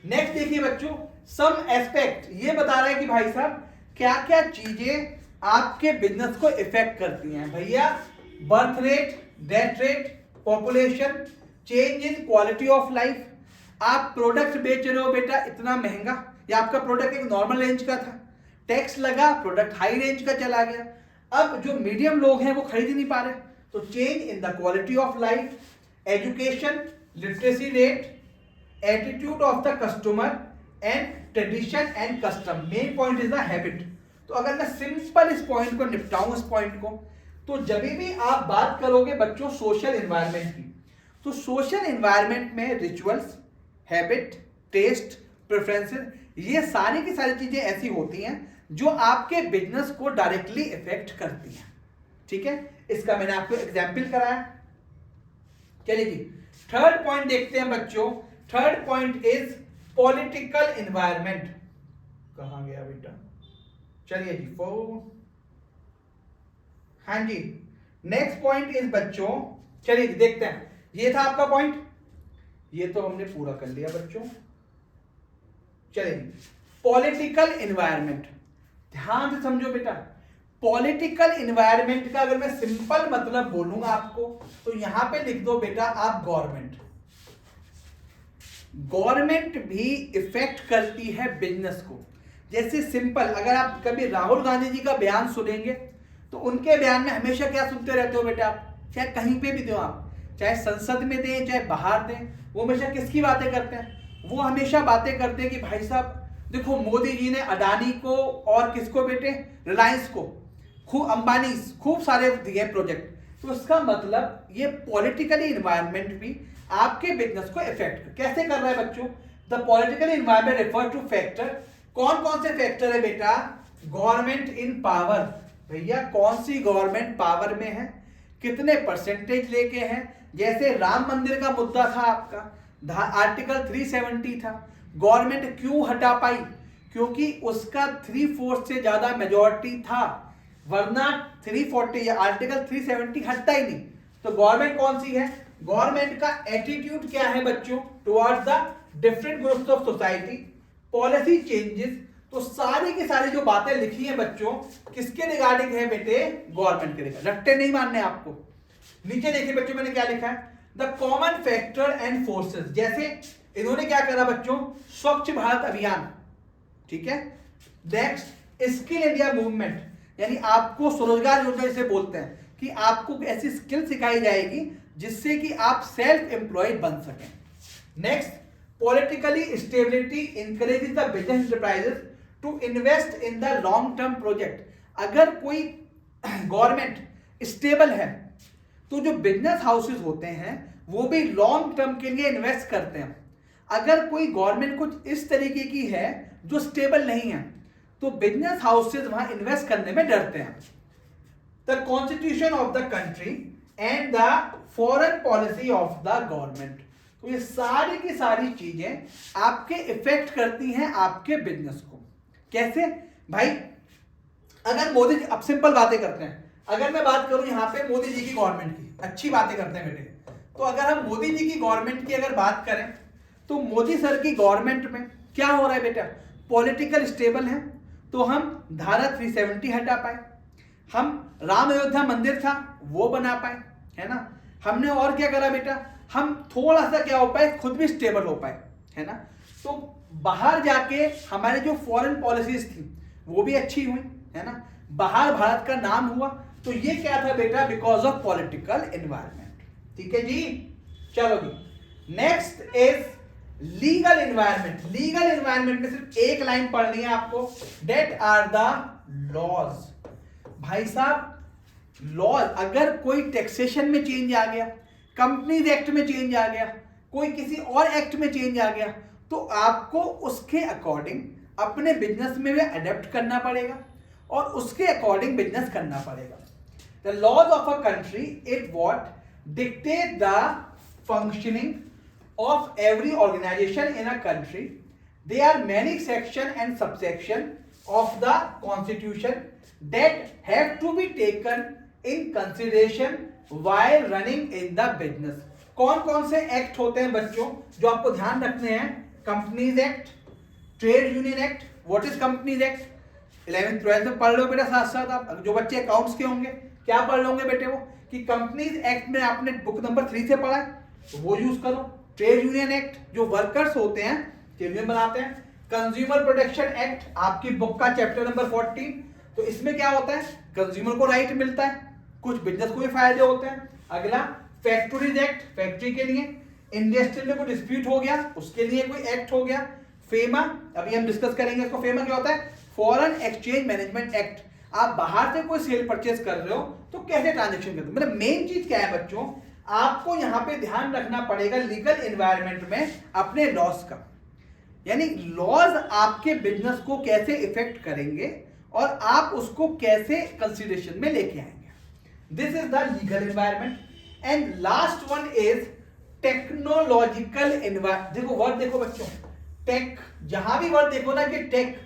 Speaker 1: नेक्स्ट देखिए बच्चों, सम एस्पेक्ट, ये बता रहा है कि भाई साहब क्या क्या चीजें आपके बिजनेस को इफेक्ट करती हैं। भैया birth rate, death rate, population, change in quality of life, आप प्रोडक्ट बेच रहे हो बेटा इतना महंगा, या आपका प्रोडक्ट एक नॉर्मल रेंज का था, टैक्स लगा, प्रोडक्ट हाई रेंज का चला गया, अब जो मीडियम लोग हैं वो खरीद ही नहीं पा रहे। तो change in the quality of life, education, literacy rate, attitude of the customer and tradition and custom, main point is the habit. तो अगर मैं सिंपल इस पॉइंट को निपटाऊं, इस पॉइंट को, तो जब भी आप बात करोगे बच्चों सोशल एनवायरनमेंट की, तो सोशल एनवायरनमेंट में रिचुअल्स, हैबिट, टेस्ट, प्रेफरेंसेस, ये सारी की सारी चीजें ऐसी होती हैं जो आपके बिजनेस को डायरेक्टली इफेक्ट करती हैं। ठीक है, इसका मैंने आपको एग्जाम्पल कराया। चलिए जी, थर्ड पॉइंट देखते हैं बच्चों। Third point is political environment. कहां गया बेटा? चलिए जी, हाँ जी, नेक्स्ट पॉइंट इज बच्चों, चलिए जी देखते हैं। ये था आपका पॉइंट, ये तो हमने पूरा कर लिया बच्चों। चलिए, पॉलिटिकल एनवायरनमेंट, ध्यान से समझो बेटा। पॉलिटिकल एनवायरनमेंट का अगर मैं सिंपल मतलब बोलूंगा आपको, तो यहां पे लिख दो बेटा आप गवर्नमेंट। गवर्नमेंट भी इफेक्ट करती है बिजनेस को। जैसे सिंपल, अगर आप कभी राहुल गांधी जी का बयान सुनेंगे तो उनके बयान में हमेशा क्या सुनते रहते हो बेटा आप, चाहे कहीं पे भी दो आप, चाहे संसद में दें चाहे बाहर दें, वो हमेशा किसकी बातें करते हैं? वो हमेशा बातें करते हैं कि भाई साहब देखो मोदी जी ने अडानी को और किसको बेटे, रिलायंस को, खूब अंबानी, खूब सारे दिए प्रोजेक्ट। तो इसका मतलब ये पॉलिटिकली एनवायरनमेंट भी आपके बिजनेस को इफेक्ट कैसे कर रहा है बच्चों? The political environment refer two factor, कौन कौन से फैक्टर है बेटा? गवर्नमेंट इन पावर, भैया कौन सी गवर्नमेंट पावर में है, कितने परसेंटेज लेके हैं। जैसे राम मंदिर का मुद्दा था आपका, आर्टिकल 370 था, गवर्नमेंट क्यों हटा पाई? क्योंकि उसका 3/4 से ज्यादा मेजॉरिटी था, वरना 340 या आर्टिकल 370 हटता ही नहीं। तो गवर्नमेंट कौन सी है? गवर्नमेंट का एटीट्यूड क्या है बच्चों towards the different groups of society, policy changes. तो सारी की सारी जो बातें लिखी हैं बच्चों किसके रिगार्डिंग है बेटे? गवर्नमेंट के रिगार्डिंग। रट्टे नहीं मानने आपको। नीचे देखिए बच्चों मैंने क्या लिखा है, the common factor and forces. जैसे इन्होंने क्या करा बच्चों, स्वच्छ भारत अभियान, ठीक है। नेक्स्ट स्किल इंडिया मूवमेंट, यानी आपको स्वरोजगार योजना जिसे बोलते हैं कि आपको ऐसी स्किल सिखाई जाएगी जिससे कि आप सेल्फ एम्प्लॉयड बन सकें। Next, politically stability encourages the business enterprises to invest in the long term project. अगर कोई गवर्नमेंट स्टेबल है तो जो बिजनेस हाउसेस होते हैं वो भी लॉन्ग टर्म के लिए इन्वेस्ट करते हैं। अगर कोई गवर्नमेंट कुछ इस तरीके की है जो स्टेबल नहीं है तो बिजनेस हाउसेस वहां इन्वेस्ट करने में डरते हैं। The constitution of the country and the foreign policy of the government. तो ये सारी की सारी चीजें आपके इफेक्ट करती हैं आपके बिजनेस को। कैसे भाई? अगर मोदी जी, अब सिंपल बातें करते हैं, अगर मैं बात करूं यहां पे मोदी जी की गवर्नमेंट की, अच्छी बातें करते हैं बेटे, तो अगर हम मोदी जी की गवर्नमेंट की अगर बात करें तो मोदी सर की गवर्नमेंट में क्या हो रहा है बेटा? पॉलिटिकल स्टेबल है तो हम धारा 370 हटा पाए, हम राम अयोध्या मंदिर था वो बना पाए, है ना। हमने और क्या करा बेटा, हम थोड़ा सा क्या हो पाए, खुद भी स्टेबल हो पाए, है ना। तो बाहर जाके हमारे जो फॉरेन पॉलिसीज थी वो भी अच्छी हुई, है ना। बाहर भारत का नाम हुआ। तो ये क्या था बेटा? Because of political environment. ठीक है जी, चलो जी। Next is legal environment. Legal environment में सिर्फ एक लाइन पढ़नी है आपको, डेट आर द लॉज। भाई साहब लॉज, अगर कोई टैक्सेशन में चेंज आ गया, कंपनीज एक्ट में चेंज आ गया, कोई किसी और एक्ट में चेंज आ गया, तो आपको उसके अकॉर्डिंग अपने बिजनेस में भी अडेप्ट करना पड़ेगा और उसके अकॉर्डिंग बिजनेस करना पड़ेगा। The laws of a country it what dictate the functioning of every organization in a country. There are many section and subsection of the constitution that have to be taken in consideration while running in the business. कौन कौन से act होते हैं बच्चों जो आपको ध्यान रखने हैं? Companies act, trade union act. What is companies act? 11th 12th में पढ़ लो बेटा साथ साथ। आप जो बच्चे अकाउंट्स के होंगे क्या पढ़ लोगे बेटे? वो कि कंपनीज एक्ट में आपने बुक नंबर 3 से पढ़ा है तो वो यूज करो। ट्रेड यूनियन एक्ट, जो वर्कर्स होते हैं ट्रेड यूनियन बनाते हैं। कंज्यूमर प्रोटेक्शन एक्ट, आपकी बुक का चैप्टर नंबर 14, तो इसमें क्या होता है, कंज्यूमर को राइट मिलता है, कुछ बिजनेस को भी फायदे होते हैं। अगला फैक्ट्रीज एक्ट, फैक्ट्री के लिए। इंडस्ट्री में कोई डिस्प्यूट हो गया उसके लिए कोई एक्ट हो गया। फेमा, अभी हम डिस्कस करेंगे इसको। फेमा क्या होता है, फॉरेन एक्सचेंज मैनेजमेंट एक्ट, आप बाहर से कोई सेल परचेज कर रहे हो तो कैसे ट्रांजेक्शन करते हो। मतलब मेन चीज क्या है बच्चों, आपको यहां पे ध्यान रखना पड़ेगा लीगल एनवायरनमेंट में अपने लॉस का, यानी लॉज आपके बिजनेस को कैसे इफेक्ट करेंगे और आप उसको कैसे कंसिडरेशन में लेके आएंगे। This is the legal environment. And last one is technological environment. देखो वर्ड देखो बच्चों, टेक, जहां भी वर्ड देखो ना कि टेक,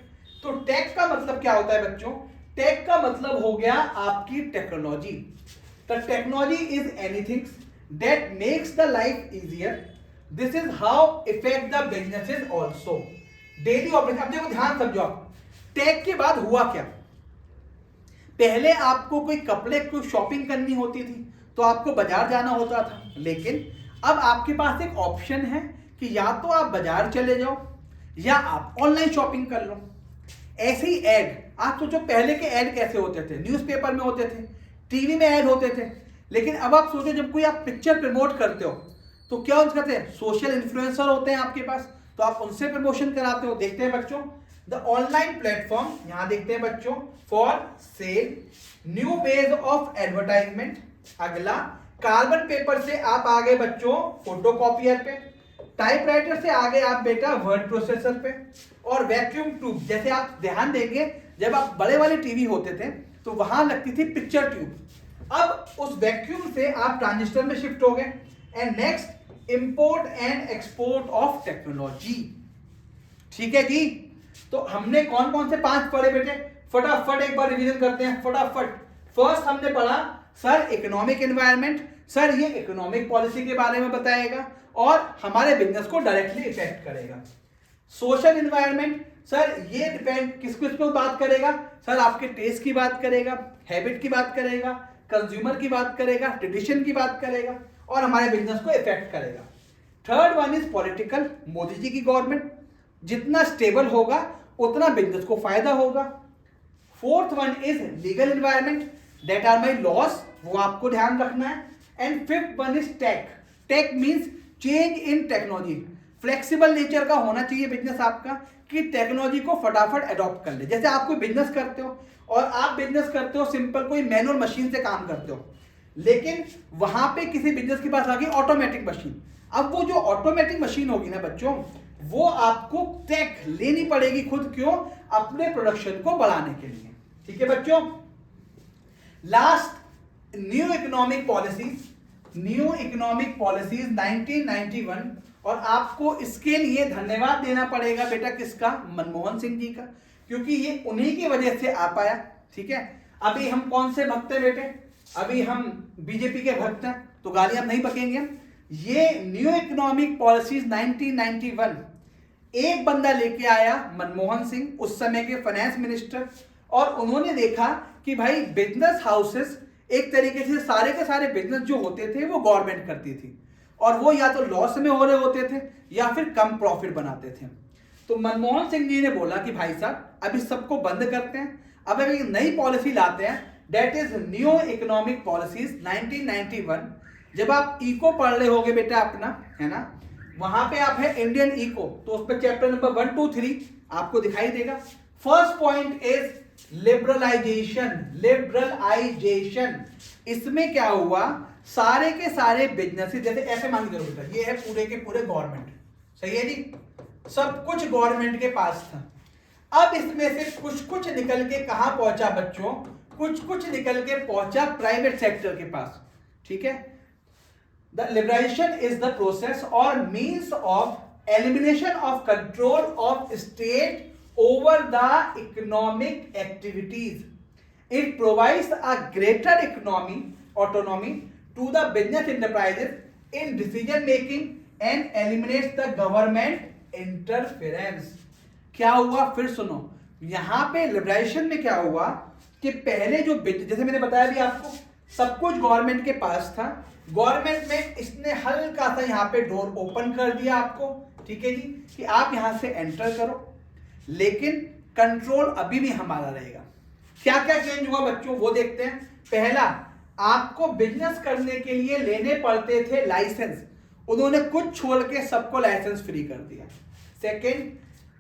Speaker 1: तो टेक का मतलब क्या होता है बच्चों, टेक का मतलब हो गया आपकी technology. The technology is anything that makes the life easier, this is how effect the businesses also, daily operation. अब देखो ध्यान समझो, आप टेक के बाद हुआ क्या, पहले आपको कोई कपड़े को शॉपिंग करनी होती थी तो आपको बाजार जाना होता था, लेकिन अब आपके पास एक ऑप्शन है कि या तो आप बाजार चले जाओ या आप ऑनलाइन शॉपिंग कर लो। ऐसे ही ऐड, आप सोचो पहले के ऐड कैसे होते थे, न्यूज़पेपर में होते थे, टीवी में ऐड होते थे, लेकिन अब आप सोचो जब कोई आप पिक्चर प्रमोट करते हो तो क्या करते हैं, सोशल इन्फ्लुएंसर होते हैं आपके पास, तो आप उनसे प्रमोशन कराते हो। देखते हैं बच्चों द ऑनलाइन प्लेटफॉर्म, यहां देखते हैं बच्चों, for sale, new base of advertisement. अगला कार्बन पेपर से आप आ गए बच्चों फोटोकॉपियर पे, टाइपराइटर से आ गए आप बेटा वर्ड प्रोसेसर पे, और वैक्यूम ट्यूब, जैसे आप ध्यान देंगे जब आप बड़े वाले टीवी होते थे तो वहां लगती थी पिक्चर ट्यूब, अब उस वैक्यूम से आप ट्रांजिस्टर में शिफ्ट हो गए। And next import and export of technology. ठीक है जी, तो हमने कौन कौन से 5 पढ़े बेटे, फटाफट एक बार रिवीजन करते हैं फटाफट। फर्स्ट हमने पढ़ा सर इकोनॉमिक एनवायरनमेंट, सर ये इकोनॉमिक पॉलिसी के बारे में बताएगा और हमारे बिजनेस को डायरेक्टली इफेक्ट करेगा। सोशल एनवायरनमेंट, सर ये डिपेंड किस किस पे बात करेगा, सर आपके टेस्ट की बात करेगा, हैबिट की बात करेगा, कंज्यूमर की बात करेगा, ट्रेडिशन की बात करेगा और हमारे बिजनेस को इफेक्ट करेगा। Third one is political, Modi ji की गवर्नमेंट जितना स्टेबल होगा उतना बिजनेस को फायदा होगा। Fourth one is legal environment, that are my laws, वो आपको ध्यान रखना है। And fifth one is tech, tech means change in technology, flexible nature का होना चाहिए बिजनेस आपका कि टेक्नोलॉजी को फटाफट अडॉप्ट कर ले। जैसे आप कोई बिजनेस करते हो और आप बिजनेस करते हो सिंपल कोई मैनुअल मशीन से काम करते हो, लेकिन वहां पे किसी बिजनेस के पास आ गई ऑटोमेटिक मशीन, अब वो जो ऑटोमेटिक मशीन होगी ना बच्चों, वो आपको टेक लेनी पड़ेगी खुद, क्यों, अपने प्रोडक्शन को बढ़ाने के लिए। ठीक है बच्चों, last new economic policies, new economic policies 1991, और आपको इसके लिए धन्यवाद देना पड़ेगा बेटा किसका, मनमोहन सिंह जी का, क्योंकि ये उन्हीं की वजह से आ पाया। ठीक है, अभी हम कौन से भक्त हैं बेटे, अभी हम बीजेपी के भक्त हैं तो गालियां नहीं बकेंगे हम। ये न्यू इकोनॉमिक पॉलिसीज 1991 एक बंदा लेके आया, मनमोहन सिंह, उस समय के फाइनेंस मिनिस्टर, और उन्होंने देखा कि भाई बिजनेस हाउसेस एक तरीके से सारे के सारे बिजनेस जो होते थे वो गवर्नमेंट करती थी, और वो या तो लॉस में हो रहे होते थे या फिर कम प्रॉफिट बनाते थे। तो मनमोहन सिंह जी ने बोला कि भाई साहब अब इस सबको बंद करते हैं, अब एक नई पॉलिसी लाते हैं, that is new economic policies 1991। जब आप इको पढ़ रहे होगे बेटा अपना, है ना, वहां पे आप है इंडियन इको, तो उस पर चैप्टर नंबर 1, 2, 3 आपको दिखाई देगा। First point is liberalisation, liberalisation, इसमें क्या हुआ, सारे के सारे बिजनेसेस, जैसे ऐसे मान के चलो बेटा ये है पूरे के पूरे गवर्नमेंट, सही है जी, सब कुछ गवर्नमेंट के पास था, अब इसमें से कुछ कुछ निकल के कहां पहुंचा बच्चों, कुछ कुछ निकल के पहुंचा प्राइवेट सेक्टर के पास। ठीक है, the liberalisation is the process और means of elimination of control of state over the economic activities. It provides a greater autonomy to the business enterprises in decision making and eliminates the government interference. क्या हुआ फिर सुनो, यहां पे liberalisation में क्या हुआ कि पहले जो जैसे मैंने बताया भी आपको सब कुछ गवर्नमेंट के पास था, गवर्नमेंट में इसने हल्का सा यहाँ पे डोर ओपन कर दिया आपको, ठीक है जी, कि आप यहाँ से एंटर करो, लेकिन कंट्रोल अभी भी हमारा रहेगा। क्या क्या चेंज हुआ बच्चों वो देखते हैं। पहला, आपको बिजनेस करने के लिए लेने पड़ते थे लाइसेंस, उन्होंने कुछ छोड़ के सबको लाइसेंस फ्री कर दिया। सेकेंड,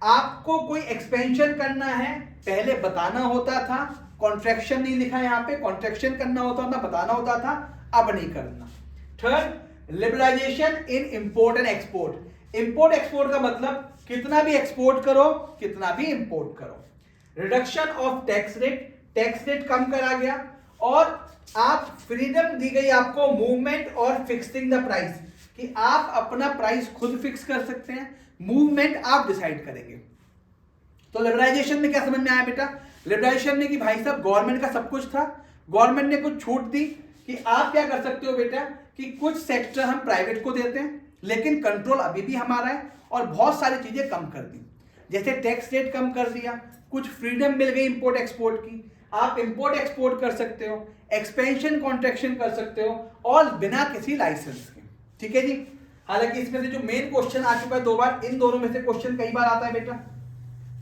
Speaker 1: आपको कोई एक्सपेंशन करना है, पहले बताना होता था, कॉन्ट्रैक्शन नहीं लिखा यहाँ पे, कॉन्ट्रैक्शन करना होता था, बताना होता था, अब नहीं करना। Third, liberalisation in import and export. Import export का मतलब कितना भी एक्सपोर्ट करो, कितना भी इंपोर्ट करो। Reduction of tax rate, tax rate कम करा गया, और आप फ्रीडम दी गई आपको मूवमेंट और फिक्सिंग द प्राइस, कि आप अपना प्राइस खुद फिक्स कर सकते हैं, मूवमेंट आप डिसाइड करेंगे। तो लिबरलाइजेशन में क्या समझ में आया बेटा? लिबरलाइजेशन में कि भाई साहब गवर्नमेंट का सब कुछ था, गवर्नमेंट ने कुछ छूट दी कि आप क्या कर सकते हो बेटा, कि कुछ सेक्टर हम प्राइवेट को देते हैं, लेकिन कंट्रोल अभी भी हमारा है, और बहुत सारी चीजें कम कर दी, जैसे टैक्स रेट कम कर दिया, कुछ फ्रीडम मिल गई इंपोर्ट एक्सपोर्ट की, आप इंपोर्ट एक्सपोर्ट कर सकते हो, एक्सपेंशन कॉन्ट्रैक्शन कर सकते हो, और बिना किसी लाइसेंस के, ठीक है जी। हालांकि इसमें से जो मेन क्वेश्चन आ चुका है 2 बार, इन दोनों में से क्वेश्चन कई बार आता है बेटा,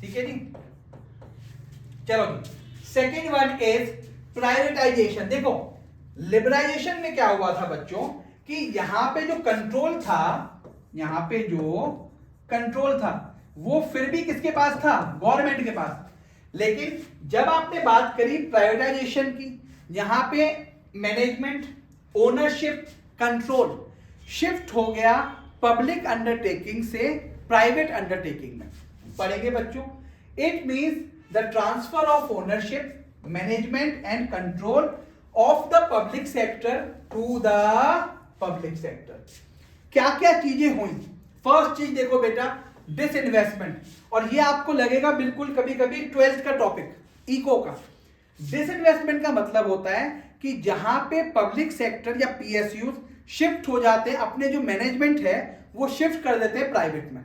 Speaker 1: ठीक है जी। चलो जी, सेकेंड वन इज प्राइवेटाइजेशन। देखो लिबरलाइजेशन में क्या हुआ था बच्चों, कि यहां पे जो कंट्रोल था, यहां पे जो कंट्रोल था वो फिर भी किसके पास था? गवर्नमेंट के पास। लेकिन जब आपने बात करी प्राइवेटाइजेशन की, यहां पे मैनेजमेंट, ओनरशिप, कंट्रोल शिफ्ट हो गया पब्लिक अंडरटेकिंग से प्राइवेट अंडरटेकिंग में। पढ़ेंगे बच्चों, it means the transfer of ownership, management and control of the public sector to the public sector. क्या क्या चीजें हुई? फर्स्ट चीज देखो बेटा, डिसइन्वेस्टमेंट, और ये आपको लगेगा बिल्कुल कभी कभी 12th का टॉपिक इको का। डिसइन्वेस्टमेंट का मतलब होता है कि जहां पे पब्लिक सेक्टर या पीएसयू शिफ्ट हो जाते हैं, अपने जो मैनेजमेंट है वो शिफ्ट कर देते हैं प्राइवेट में,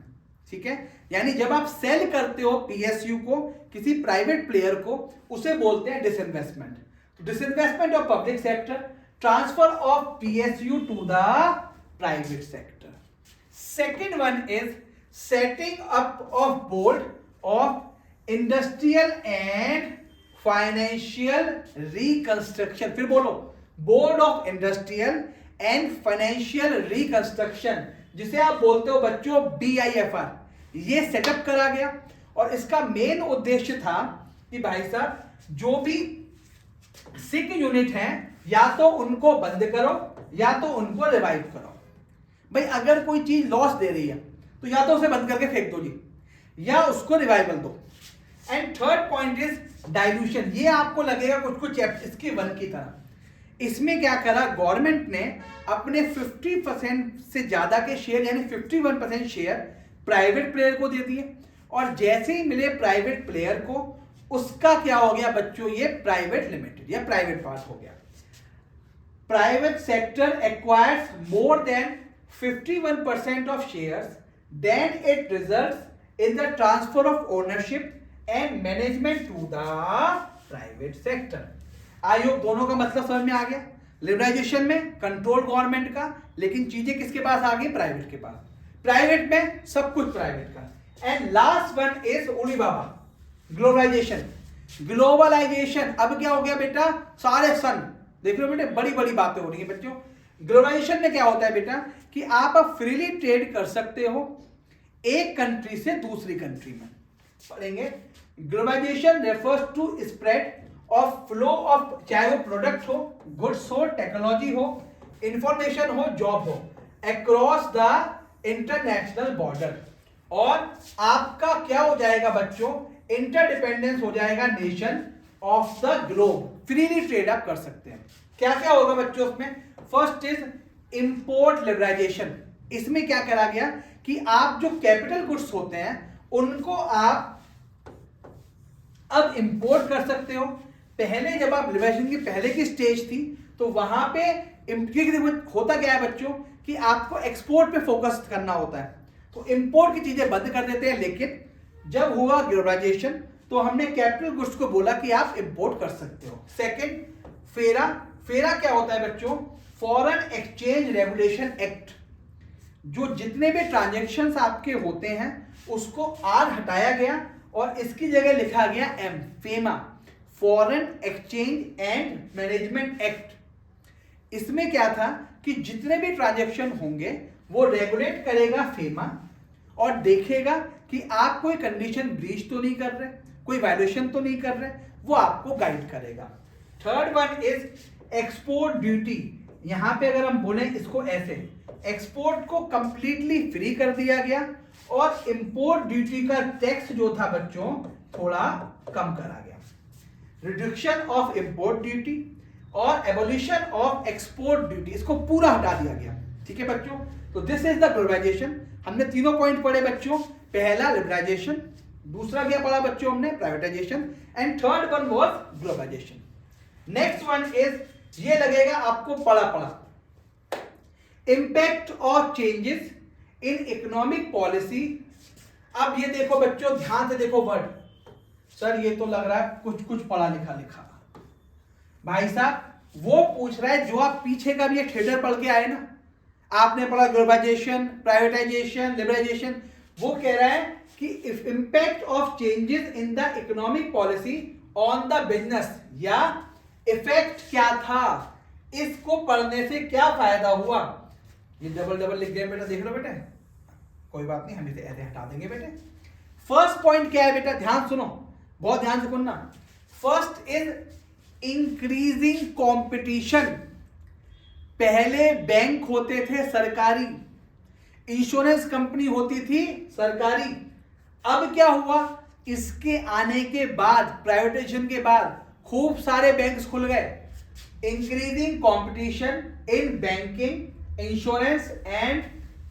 Speaker 1: ठीक है। यानी जब आप सेल करते हो पीएसयू को किसी प्राइवेट प्लेयर को, उसे बोलते हैं डिसइन्वेस्टमेंट। तो disinvestment of public sector, transfer of PSU to the private sector. Second one is setting up of board of industrial and financial reconstruction. फिर बोलो, board of industrial and financial reconstruction, जिसे आप बोलते हो बच्चों BIFR, ये setup करा गया। और इसका मेन उद्देश्य था कि भाई साहब जो भी सिक यूनिट हैं, या तो उनको बंद करो या तो उनको रिवाइव करो। भाई अगर कोई चीज लॉस दे रही है तो या तो उसे बंद करके फेंक दो जी, या उसको रिवाइवल दो। And third point is dilution. ये आपको लगेगा कुछ कुछ इसके 1 की तरह। इसमें क्या करा गवर्नमेंट ने, अपने 50% से ज्यादा के शेयर यानी 51% शेयर प्राइवेट प्लेयर को दे दिए, और जैसे ही मिले प्राइवेट प्लेयर को, उसका क्या हो गया बच्चों, ये प्राइवेट लिमिटेड या प्राइवेट पार्ट हो गया। Private sector acquires more than 51% of shares, then it results in the transfer of ownership and management to the private sector. I hope दोनों का मतलब समझ में आ गया। लिबरलाइजेशन में कंट्रोल गवर्नमेंट का, लेकिन चीजें किसके पास आ गई? प्राइवेट के पास। प्राइवेट में सब कुछ प्राइवेट का। एंड लास्ट वन इज उड़ी बाबा, ग्लोबलाइजेशन। ग्लोबलाइजेशन अब क्या हो गया बेटा? सारे सन देख लो बेटे, बड़ी बड़ी बातें हो रही है बच्चों। ग्लोबलाइजेशन में क्या होता है बेटा, कि आप अब फ्रीली ट्रेड कर सकते हो एक कंट्री से दूसरी कंट्री में। पढ़ेंगे, globalisation refers to spread of flow of, चाहे वो प्रोडक्ट हो, गुड्स हो, टेक्नोलॉजी हो, इंफॉर्मेशन हो, जॉब हो, अक्रॉस द इंटरनेशनल बॉर्डर। और आपका क्या हो जाएगा बच्चों? इंटरडिपेंडेंस हो जाएगा nation of the globe. Freely trade आप कर सकते हैं। क्या क्या होगा बच्चों उसमें? First is import liberalisation. इसमें क्या करा गया कि आप जो कैपिटल गुड्स होते हैं उनको आप अब इंपोर्ट कर सकते हो। पहले जब आप लिबरलाइजेशन की पहले की स्टेज थी तो वहां पे होता क्या है बच्चों, कि आपको एक्सपोर्ट पे फोकस करना होता है, तो इंपोर्ट की चीजें बंद कर देते हैं। लेकिन जब हुआ ग्लोबलाइजेशन तो हमने कैपिटल गुड्स को बोला कि आप इंपोर्ट कर सकते हो। सेकंड, फेरा, फेरा क्या होता है बच्चों? Foreign exchange regulation act. जो जितने भी ट्रांजेक्शन्स आपके होते हैं उसको आर हटाया गया और इसकी जगह लिखा गया M, FEMA, foreign exchange and management act. इसमें क्या था कि जितने भी ट्रांजैक्शन होंगे वो रेगुलेट करेगा फेमा और देखेगा कि आप कोई कंडीशन ब्रीच तो नहीं कर रहे, कोई वायलेशन तो नहीं कर रहे, वो आपको गाइड करेगा। Third one is export duty. यहां पे अगर हम बोले इसको ऐसे, एक्सपोर्ट को कंप्लीटली फ्री कर दिया गया और इंपोर्ट ड्यूटी का टैक्स जो था बच्चों थोड़ा कम करा गया। रिडक्शन ऑफ इंपोर्ट ड्यूटी और एबोलिशन ऑफ एक्सपोर्ट ड्यूटी, इसको पूरा हटा दिया गया। ठीक है बच्चों, तो दिस इज द ग्लोबलाइजेशन। हमने तीनों पॉइंट पढ़े बच्चों, पहला लिबरलाइजेशन, दूसरा क्या पढ़ा बच्चों हमने? Privatisation, and third one was globalisation. Next one is, ये लगेगा आपको पढ़ा पढ़ा, impact of changes in economic policy. अब ये देखो बच्चों, ध्यान से देखो वर्ड। सर ये तो लग रहा है कुछ कुछ पढ़ा लिखा लिखा। भाई साहब वो पूछ रहा है जो आप पीछे का भी ये थ्रेडर पढ़ के आए ना, आपने पढ़ा ग्लोबलाइजेशन, प्राइवेटाइजेशन, लिबरलाइजेशन, वो कह रहा है कि if impact of changes in the economic policy on the business, या इफेक्ट क्या था, इसको पढ़ने से क्या फायदा हुआ। ये डबल डबल लिख दिया बेटा, देख लो बेटे, कोई बात नहीं, हम इसे ऐसे हटा देंगे बेटे। फर्स्ट पॉइंट क्या है बेटा, ध्यान सुनो, बहुत ध्यान से सुनना। First is increasing competition. पहले बैंक होते थे सरकारी, इंश्योरेंस कंपनी होती थी सरकारी। अब क्या हुआ, इसके आने के बाद, प्राइवेटाइजेशन के बाद खूब सारे बैंक्स खुल गए। Increasing competition in banking, insurance and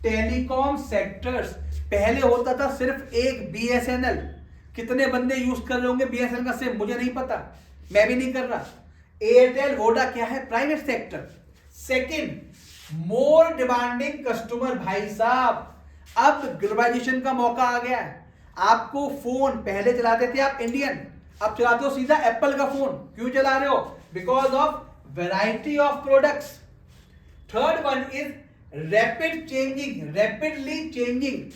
Speaker 1: telecom sectors. पहले होता था सिर्फ एक बीएसएनएल, कितने बंदे यूज कर रहे होंगे बीएसएनएल का सिम, मुझे नहीं पता, मैं भी नहीं कर रहा। एयरटेल, वोडा क्या है? Private sector. Second, more demanding customer. भाई साहब अब ग्लोबलाइजेशन का मौका आ गया है। आपको फोन, पहले चलाते थे आप इंडियन, अब चलाते हो सीधा एप्पल का फोन। क्यों चला रहे हो? Because of variety of products. Third one is rapid changing, rapidly changing.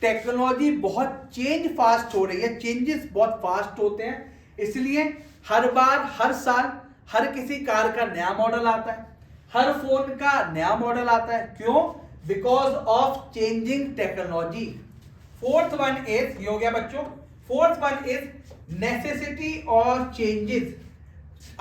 Speaker 1: Technology बहुत चेंज फास्ट हो रही है, चेंजेस बहुत फास्ट होते हैं, इसलिए हर बार, हर साल, हर किसी कार का नया मॉडल आता है, हर फोन का नया मॉडल आता है। क्यों? Because of changing technology. Fourth one is, ये हो गया बच्चों, फोर्थ वन इज नेसेसिटी और चेंजेस।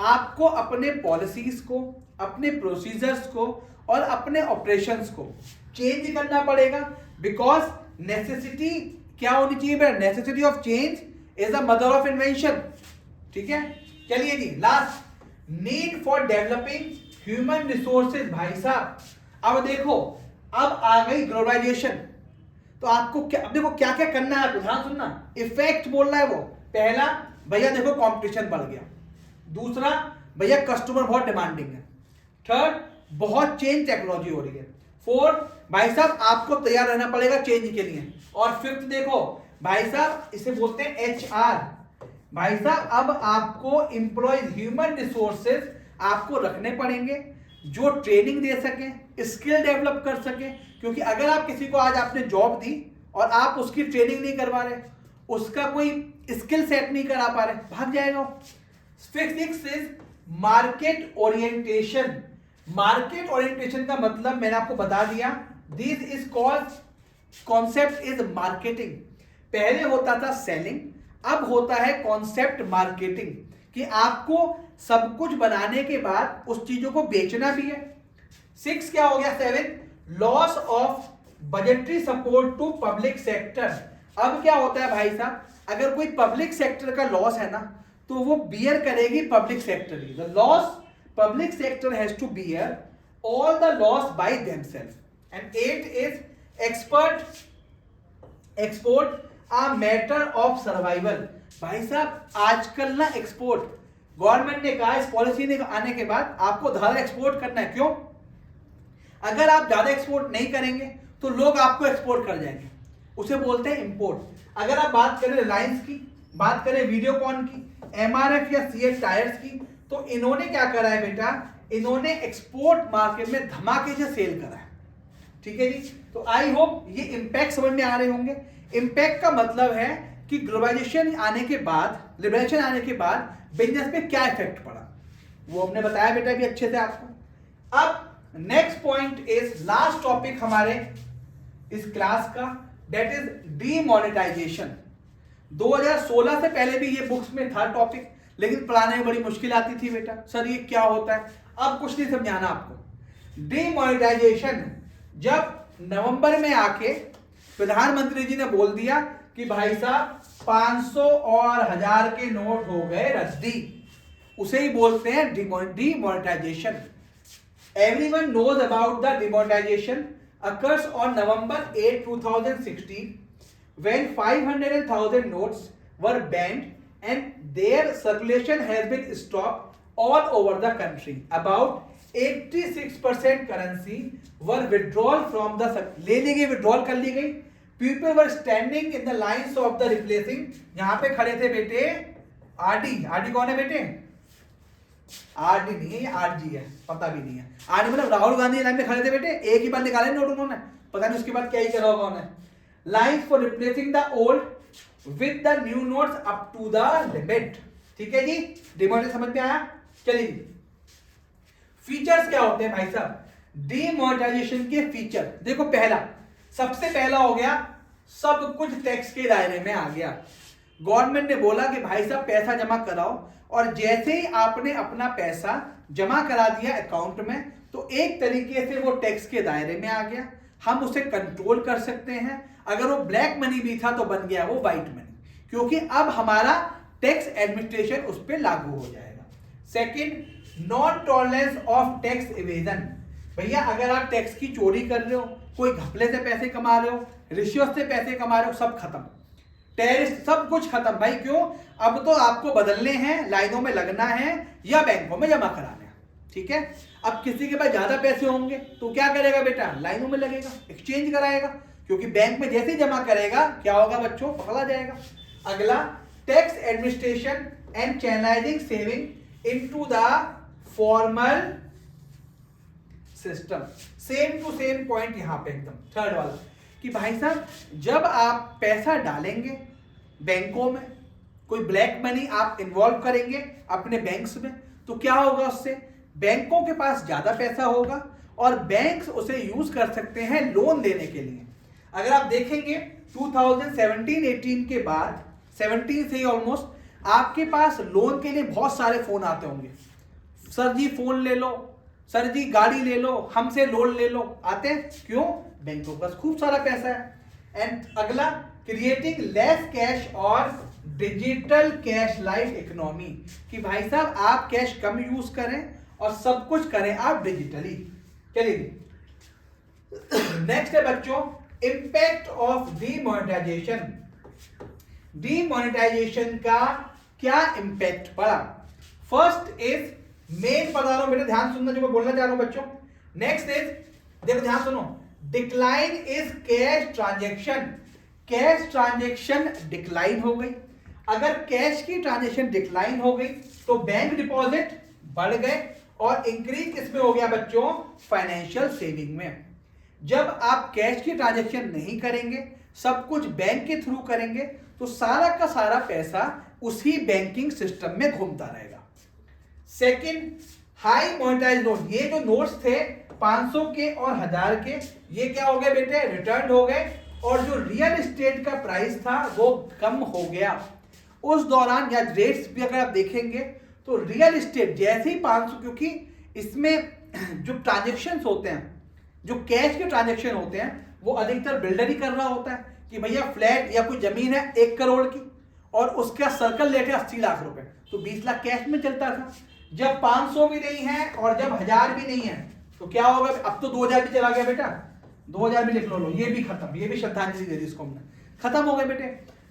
Speaker 1: आपको अपने पॉलिसीज को, अपने प्रोसीजर्स को और अपने ऑपरेशंस को चेंज करना पड़ेगा। बिकॉज नेसेसिटी क्या होनी चाहिए बेटा? Necessity of change is the mother of invention. ठीक है, चलिए जी last, need for developing human resources. भाई साहब अब देखो, अब आ गई ग्लोबलाइजेशन, तो आपको क्या, अब देखो क्या क्या करना है, आपको ध्यान सुनना। इफेक्ट बोल रहा है वो, पहला भैया देखो कंपटीशन बढ़ गया, दूसरा भैया कस्टमर बहुत डिमांडिंग है, थर्ड बहुत चेंज टेक्नोलॉजी हो रही है, फोर्थ भाई साहब आपको तैयार रहना पड़ेगा चेंज के लिए, और फिफ्थ देखो भाई साहब इसे बोलते हैं एचआर। भाई साहब अब आपको एम्प्लॉयज, ह्यूमन रिसोर्सेज आपको रखने पड़ेंगे जो ट्रेनिंग दे सके, स्किल डेवलप कर सके। क्योंकि अगर आप किसी को आज आपने जॉब दी और आप उसकी ट्रेनिंग नहीं करवा रहे, उसका कोई स्किल सेट नहीं करा पा रहे, भाग जाएगा। Fifth is market orientation. Market orientation का मतलब मैंने आपको बता दिया, this is called, concept is marketing. पहले होता था सेलिंग, अब होता है कॉन्सेप्ट मार्केटिंग, कि आपको सब कुछ बनाने के बाद उस चीजों को बेचना भी है। सिक्स क्या हो गया? Seven, loss of budgetary support to public sector. अब क्या होता है भाई साहब, अगर कोई पब्लिक सेक्टर का लॉस है ना, तो वो बियर करेगी पब्लिक सेक्टर ही। The loss public sector has to bear all the loss by themselves. And it is export a matter of survival. भाई साहब आजकल ना एक्सपोर्ट, गवर्नमेंट ने कहा, इस पॉलिसी ने आने के बाद आपको ज्यादा एक्सपोर्ट करना है। क्यों? अगर आप ज्यादा एक्सपोर्ट नहीं करेंगे तो लोग आपको एक्सपोर्ट कर जाएंगे, उसे बोलते हैं इंपोर्ट। अगर आप बात करें रिलायंस की, बात करें वीडियोकॉन की, एमआरएफ या सीएट टायर्स की, तो इन्होंने क्या करा है बेटा, इन्होंने एक्सपोर्ट मार्केट में धमाके से सेल करा है। ठीक है जी, तो आई होप ये इंपैक्ट समझ में आ रहे होंगे। इंपैक्ट का मतलब है कि ग्लोबलाइजेशन आने के बाद, लिबरेशन आने के बाद बिजनेस पे क्या इफेक्ट पड़ा, वो हमने बताया बेटा भी अच्छे से आपको। अब next point is last topic हमारे इस क्लास का, दैट इज डीमोनेटाइजेशन। 2016 से पहले भी ये बुक्स में था टॉपिक, लेकिन पढ़ाने में बड़ी मुश्किल आती थी बेटा, सर ये क्या होता है। अब कुछ नहीं समझाना आपको। डीमोनेटाइजेशन जब नवंबर में आके प्रधानमंत्री जी ने बोल दिया कि भाई साहब 500 और 1000 के नोट हो गए रद्दी, उसे ही बोलते हैं demonetisation. Everyone knows about the demonetisation occurs on November 8, 2016 when 500,000 notes were banned and their circulation has been stopped all over the country. About 86% currency were withdrawn from the ले ली गई, withdrawal कर ली गई। People were standing in the lines of the replacing, यहाँ पे खड़े थे बेटे RD कौन है बेटे? आरडी नहीं है, आरजी है, पता भी नहीं है। आरडी मतलब राहुल गांधी लाइन में खड़े थे बेटे, एक ही बार निकाले नोट उन्होंने, पता नहीं उसके बाद क्या ही करा होगा उन्होंने। Lines for replacing the old with the new notes up to the limit. ठीक है जी, डिमोनेटाइजेशन समझ में आया? चलिए, फीचर्स क्या होते हैं भाई साहब डीमोनेटाइजेशन के? फीचर देखो, सबसे पहला हो गया सब कुछ टैक्स के दायरे में आ गया। गवर्नमेंट ने बोला कि भाई साहब पैसा जमा कराओ, और जैसे ही आपने अपना पैसा जमा करा दिया अकाउंट में, तो एक तरीके से वो टैक्स के दायरे में आ गया। हम उसे कंट्रोल कर सकते हैं। अगर वो ब्लैक मनी भी था तो बन गया वो व्हाइट मनी, क्योंकि अब हमारा टैक्स एडमिनिस्ट्रेशन उस पर लागू हो जाएगा। Second, non tolerance of tax evasion. भैया अगर आप टैक्स की चोरी कर रहे हो, कोई घपले से पैसे कमा रहे हो, रिश्वत से पैसे कमा रहे हो, सब खत्म, टेररिस्ट सब कुछ खत्म। भाई क्यों? अब तो आपको बदलने हैं, लाइनों में लगना है या बैंकों में जमा कराना है। ठीक है, अब किसी के पास ज्यादा पैसे होंगे तो क्या करेगा बेटा? लाइनों में लगेगा, एक्सचेंज कराएगा, क्योंकि बैंक में जैसे ही जमा करेगा क्या होगा बच्चों? पकड़ा जाएगा। अगला, tax administration and channelising saving into the formal system. Same to same point यहां पे एकदम थर्ड वाला, कि भाई साहब जब आप पैसा डालेंगे बैंकों में, कोई ब्लैक मनी आप इन्वॉल्व करेंगे अपने बैंक्स में, तो क्या होगा? उससे बैंकों के पास ज्यादा पैसा होगा और बैंक्स उसे यूज कर सकते हैं लोन देने के लिए। अगर आप देखेंगे 2017-18 के बाद, 17 से ही ऑलमोस्ट आपके पास लोन के लिए बहुत सारे फोन आते होंगे। सर जी फोन ले लो, सर जी गाड़ी ले लो, हमसे लोन ले लो, आते हैं। क्यों? बैंकों के पास खूब सारा पैसा है। एंड अगला, क्रिएटिंग लेस कैश और डिजिटल कैश लाइट इकोनॉमी, कि भाई साहब आप कैश कम यूज करें और सब कुछ करें आप डिजिटली। चलिए नेक्स्ट है बच्चों, इंपैक्ट ऑफ डीमोनेटाइजेशन। डीमोनेटाइजेशन का क्या इंपैक्ट पड़ा? फर्स्ट इज, मेन बता रहा हूं बेटा, ध्यान सुनना जो मैं बोलना चाह रहा हूं बच्चों। नेक्स्ट इज, देखो ध्यान सुनो, decline is cash transaction. Cash transaction decline हो गई। अगर कैश की ट्रांजेक्शन डिक्लाइन हो गई तो बैंक डिपॉजिट बढ़ गए, और इंक्रीज किसमें हो गया बच्चों? फाइनेंशियल सेविंग में। जब आप कैश की ट्रांजेक्शन नहीं करेंगे, सब कुछ बैंक के थ्रू करेंगे, तो सारा का सारा पैसा उसी बैंकिंग सिस्टम में घूमता रहेगा। Second, high monetise note. ये जो नोट्स थे 500 के और 1000 के, ये क्या हो गए बेटे? रिटर्न हो गए, और जो रियल एस्टेट का प्राइस था वो कम हो गया उस दौरान। या रेट्स भी अगर आप देखेंगे तो रियल एस्टेट जैसे ही 500, क्योंकि इसमें जो ट्रांजेक्शन होते हैं, जो कैश के ट्रांजेक्शन होते हैं, वो अधिकतर बिल्डर ही कर रहा होता है कि भैया फ्लैट या कोई जमीन है 1 करोड़ की और उसका सर्कल रेट है 80 लाख रुपए, तो 20 लाख कैश में चलता था। जब 500 भी नहीं है और जब 1000 भी नहीं है तो क्या होगा? अब तो 2000 भी चला गया बेटा, 2000 भी लिख लो, ये भी खत्म, ये भी श्रद्धांजलि दे दी इसको हमने, खत्म हो गए बेटे।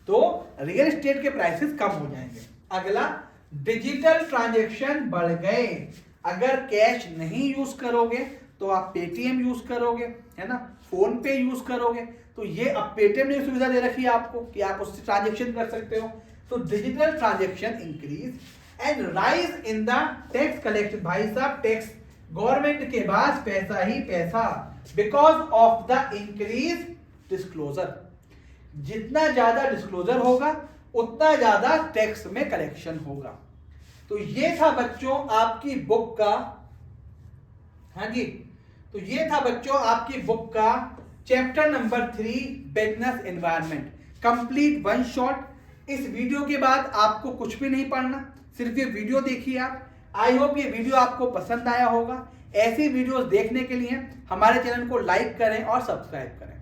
Speaker 1: तो रियल एस्टेट के प्राइसेस कम हो जाएंगे। अगला, डिजिटल ट्रांजेक्शन बढ़ गए। अगर कैश नहीं यूज करोगे तो आप पेटीएम यूज करोगे, है ना, फोन पे यूज करोगे, तो ये अब पेटीएम ने सुविधा दे रखी है आपको कि आप उससे ट्रांजेक्शन कर सकते हो। तो digital transaction increase and rise in the tax collection. भाई साहब टैक्स गवर्नमेंट के पास पैसा ही पैसा, because of the increase disclosure. जितना ज्यादा डिस्क्लोजर होगा उतना ज्यादा टैक्स में कलेक्शन होगा। तो ये था बच्चों आपकी बुक का, हाँ जी, तो ये था बच्चों आपकी बुक का chapter number 3 business environment complete one shot. इस वीडियो के बाद आपको कुछ भी नहीं पढ़ना, सिर्फ ये वीडियो देखिए आप। आई होप ये वीडियो आपको पसंद आया होगा। ऐसी वीडियोस देखने के लिए हमारे चैनल को लाइक करें और सब्सक्राइब करें।